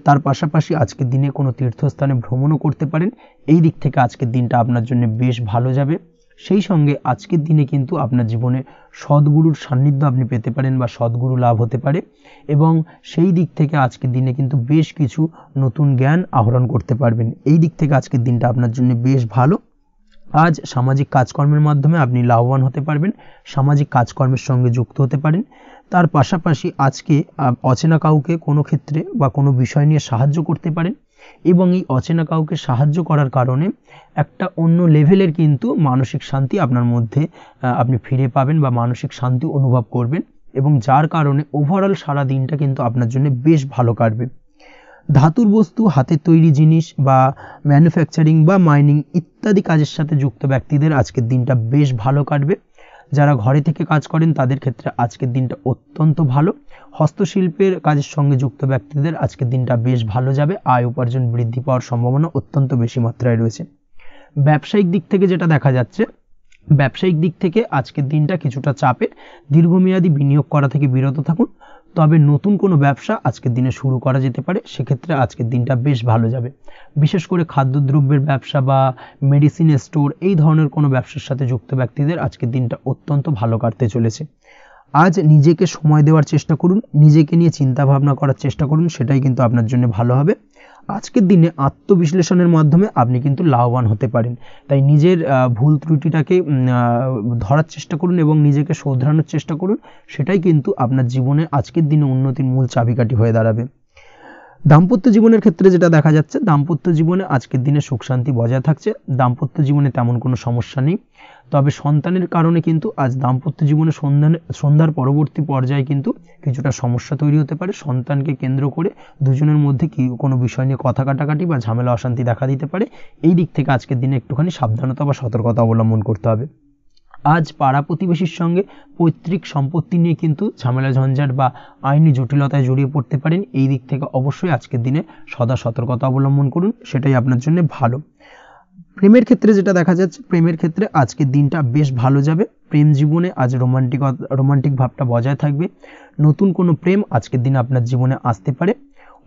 তার পাশাপাশি আজকের দিনে কোনো তীর্থস্থানে ভ্রমণও করতে পারেন। এই দিক থেকে আজকের দিনটা আপনার জন্য বেশ ভালো যাবে। সেই সঙ্গে আজকের দিনে কিন্তু আপনার জীবনে সদ্গুরুর সান্নিধ্য আপনি পেতে পারেন, বা সদ্গুরু লাভ হতে পারে, এবং সেই দিক থেকে আজকের দিনে কিন্তু বেশ কিছু নতুন জ্ঞান আহরণ করতে পারবেন। এই দিক থেকে আজকের দিনটা আপনার জন্য বেশ ভালো। আজ সামাজিক কাজকর্মের মাধ্যমে আপনি লাভবান হতে পারবেন, সামাজিক কাজকর্মের সঙ্গে যুক্ত হতে পারেন। তার পাশাপাশি আজকে অচেনা কাউকে কোনো ক্ষেত্রে বা কোনো বিষয় নিয়ে সাহায্য করতে পারেন, এবং এই অচেনা কাউকে সাহায্য করার কারণে একটা অন্য লেভেলের কিন্তু মানসিক শান্তি আপনার মধ্যে আপনি ফিরে পাবেন, বা মানসিক শান্তি অনুভব করবেন, এবং যার কারণে ওভারঅল সারা দিনটা কিন্তু আপনার জন্য বেশ ভালো কাটবে। ধাতুর বস্তু, হাতের তৈরি জিনিস বা ম্যানুফ্যাকচারিং বা মাইনিং ইত্যাদি কাজের সাথে যুক্ত ব্যক্তিদের আজকের দিনটা বেশ ভালো কাটবে। যারা ঘরে থেকে কাজ করেন তাদের ক্ষেত্রে আজকের দিনটা অত্যন্ত ভালো। হস্তশিল্পের কাজের সঙ্গে যুক্ত ব্যক্তিদের আজকের দিনটা বেশ ভালো যাবে। আয় উপার্জন বৃদ্ধি পাওয়ার সম্ভাবনা অত্যন্ত বেশি মাত্রায় রয়েছে। ব্যবসায়িক দিক থেকে যেটা দেখা যাচ্ছে, ব্যবসায়িক দিক থেকে আজকের দিনটা কিছুটা চাপের। দীর্ঘমেয়াদী বিনিয়োগ করা থেকে বিরত থাকুন। তবে নতুন কোনো ব্যবসা আজকের দিনে শুরু করা যেতে পারে, সেক্ষেত্রে আজকের দিনটা বেশ ভালো যাবে। বিশেষ করে খাদ্যদ্রব্যের ব্যবসা বা মেডিসিন স্টোর, এই ধরনের কোনো ব্যবসার সাথে যুক্ত ব্যক্তিদের আজকের দিনটা অত্যন্ত ভালো কাটতে চলেছে। আজ নিজেকে সময় দেওয়ার চেষ্টা করুন, নিজেকে নিয়ে চিন্তা ভাবনা করার চেষ্টা করুন, সেটাই কিন্তু আপনার জন্য ভালো হবে। আজকের দিনে আত্মবিশ্লেষণের মাধ্যমে আপনি কিন্তু লাভবান হতে পারেন। তাই নিজের ভুল ত্রুটিটাকে ধরার চেষ্টা করুন এবং নিজেকে শোধরানোর চেষ্টা করুন, সেটাই কিন্তু আপনার জীবনে আজকের দিনে উন্নতির মূল চাবিকাঠি হয়ে দাঁড়াবে। দাম্পত্য জীবনের ক্ষেত্রে যেটা দেখা যাচ্ছে, দাম্পত্য জীবনে আজকের দিনে সুখ শান্তি বজায় থাকছে। দাম্পত্য জীবনে তেমন কোনো সমস্যা নেই। তবে সন্তানের কারণে কিন্তু আজ দাম্পত্য জীবনে সন্ধ্যার পরবর্তী পর্যায়ে কিন্তু কিছুটা সমস্যা তৈরি হতে পারে। সন্তানকে কেন্দ্র করে দুজনের মধ্যে কোনো বিষয় নিয়ে কথা কাটাকাটি বা ঝামেলা অশান্তি দেখা দিতে পারে। এই দিক থেকে আজকের দিনে একটুখানি সাবধানতা বা সতর্কতা অবলম্বন করতে হবে। আজ পাড়া প্রতিবেশীর সঙ্গে পৈতৃক সম্পত্তি নিয়ে কিন্তু ঝামেলা ঝঞ্ঝাট বা আইনি জটিলতায় জড়িয়ে পড়তে পারেন। এই দিক থেকে অবশ্যই আজকের দিনে সদা সতর্কতা অবলম্বন করুন, সেটাই আপনার জন্য ভালো। প্রেমের ক্ষেত্রে যেটা দেখা যাচ্ছে, প্রেমের ক্ষেত্রে আজকের দিনটা বেশ ভালো যাবে। প্রেম জীবনে আজ রোমান্টিক ভাবটা বজায় থাকবে। নতুন কোনো প্রেম আজকের দিনে আপনার জীবনে আসতে পারে।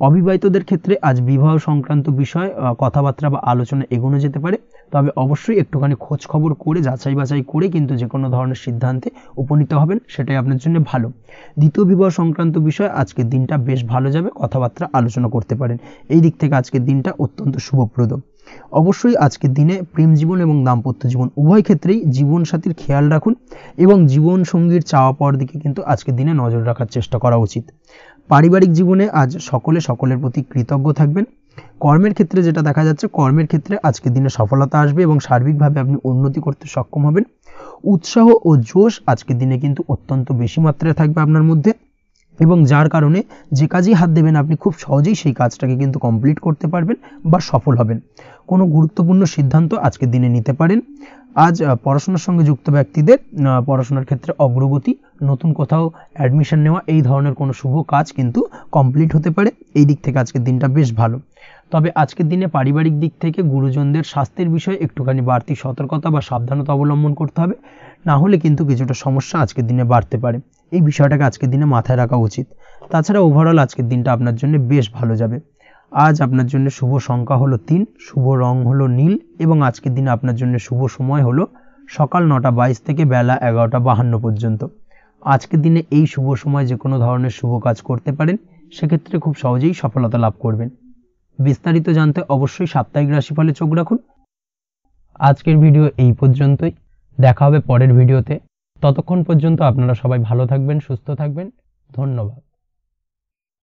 অবিবাহিতদের ক্ষেত্রে আজ বিবাহ সংক্রান্ত বিষয় কথাবার্তা বা আলোচনা এগোনো যেতে পারে। তবে অবশ্যই একটুখানি খোঁজ খবর করে যাচাই বাছাই করে কিন্তু যে কোনো ধরনের সিদ্ধান্তে উপনীত হবেন, সেটাই আপনার জন্য ভালো। দ্বিতীয় বিবাহ সংক্রান্ত বিষয় আজকের দিনটা বেশ ভালো যাবে, কথাবার্তা আলোচনা করতে পারেন। এই দিক থেকে আজকের দিনটা অত্যন্ত শুভপ্রদ। অবশ্যই আজকের দিনে প্রেম জীবন এবং দাম্পত্য জীবন উভয় ক্ষেত্রেই জীবনসাথীর খেয়াল রাখুন, এবং জীবন সঙ্গীর চাওয়া পাওয়ার দিকে কিন্তু আজকের দিনে নজর রাখার চেষ্টা করা উচিত। পারিবারিক জীবনে আজ সকলের প্রতি কৃতজ্ঞ থাকবেন। কর্মের ক্ষেত্রে যেটা দেখা যাচ্ছে, কর্মের ক্ষেত্রে আজকের দিনে সফলতা আসবে এবং সার্বিকভাবে আপনি উন্নতি করতে সক্ষম হবেন। উৎসাহ ও জোশ আজকের দিনে কিন্তু অত্যন্ত বেশি মাত্রায় থাকবে আপনার মধ্যে, এবং যার কারণে যে কাজেই হাত দেবেন আপনি খুব সহজেই সেই কাজটাকে কিন্তু কমপ্লিট করতে পারবেন বা সফল হবেন। কোনো গুরুত্বপূর্ণ সিদ্ধান্ত আজকের দিনে নিতে পারেন। আজ পড়াশোনার সঙ্গে যুক্ত ব্যক্তিদের পড়াশোনার ক্ষেত্রে অগ্রগতি, নতুন কোথাও অ্যাডমিশন নেওয়া, এই ধরনের কোনো শুভ কাজ কিন্তু কমপ্লিট হতে পারে। এই দিক থেকে আজকের দিনটা বেশ ভালো। তবে আজকের দিনে পারিবারিক দিক থেকে গুরুজনদের স্বাস্থ্যের বিষয়ে একটুখানি বাড়তি সতর্কতা বা সাবধানতা অবলম্বন করতে হবে, না হলে কিন্তু কিছুটা সমস্যা আজকের দিনে বাড়তে পারে। এই বিষয়টাকে আজকের দিনে মাথায় রাখা উচিত। তাছাড়া ওভারঅল আজকের দিনটা আপনার জন্য বেশ ভালো যাবে। আজ আপনার জন্য শুভ সংখ্যা হলো 3, শুভ রং হলো নীল এবং আজকের দিনে আপনার জন্য শুভ সময় হলো সকাল 9:22 থেকে বেলা 11:52 পর্যন্ত। আজকের দিনে এই শুভ সময় যে কোনো ধরনের শুভ কাজ করতে পারেন, সেক্ষেত্রে খুব সহজেই সফলতা লাভ করবেন। বিস্তারিত জানতে অবশ্যই সাপ্তাহিক রাশিফলে চোখ রাখুন। আজকের ভিডিও এই পর্যন্তই, দেখা হবে পরের ভিডিওতে। ততক্ষণ পর্যন্ত আপনারা সবাই ভালো থাকবেন, সুস্থ থাকবেন। ধন্যবাদ।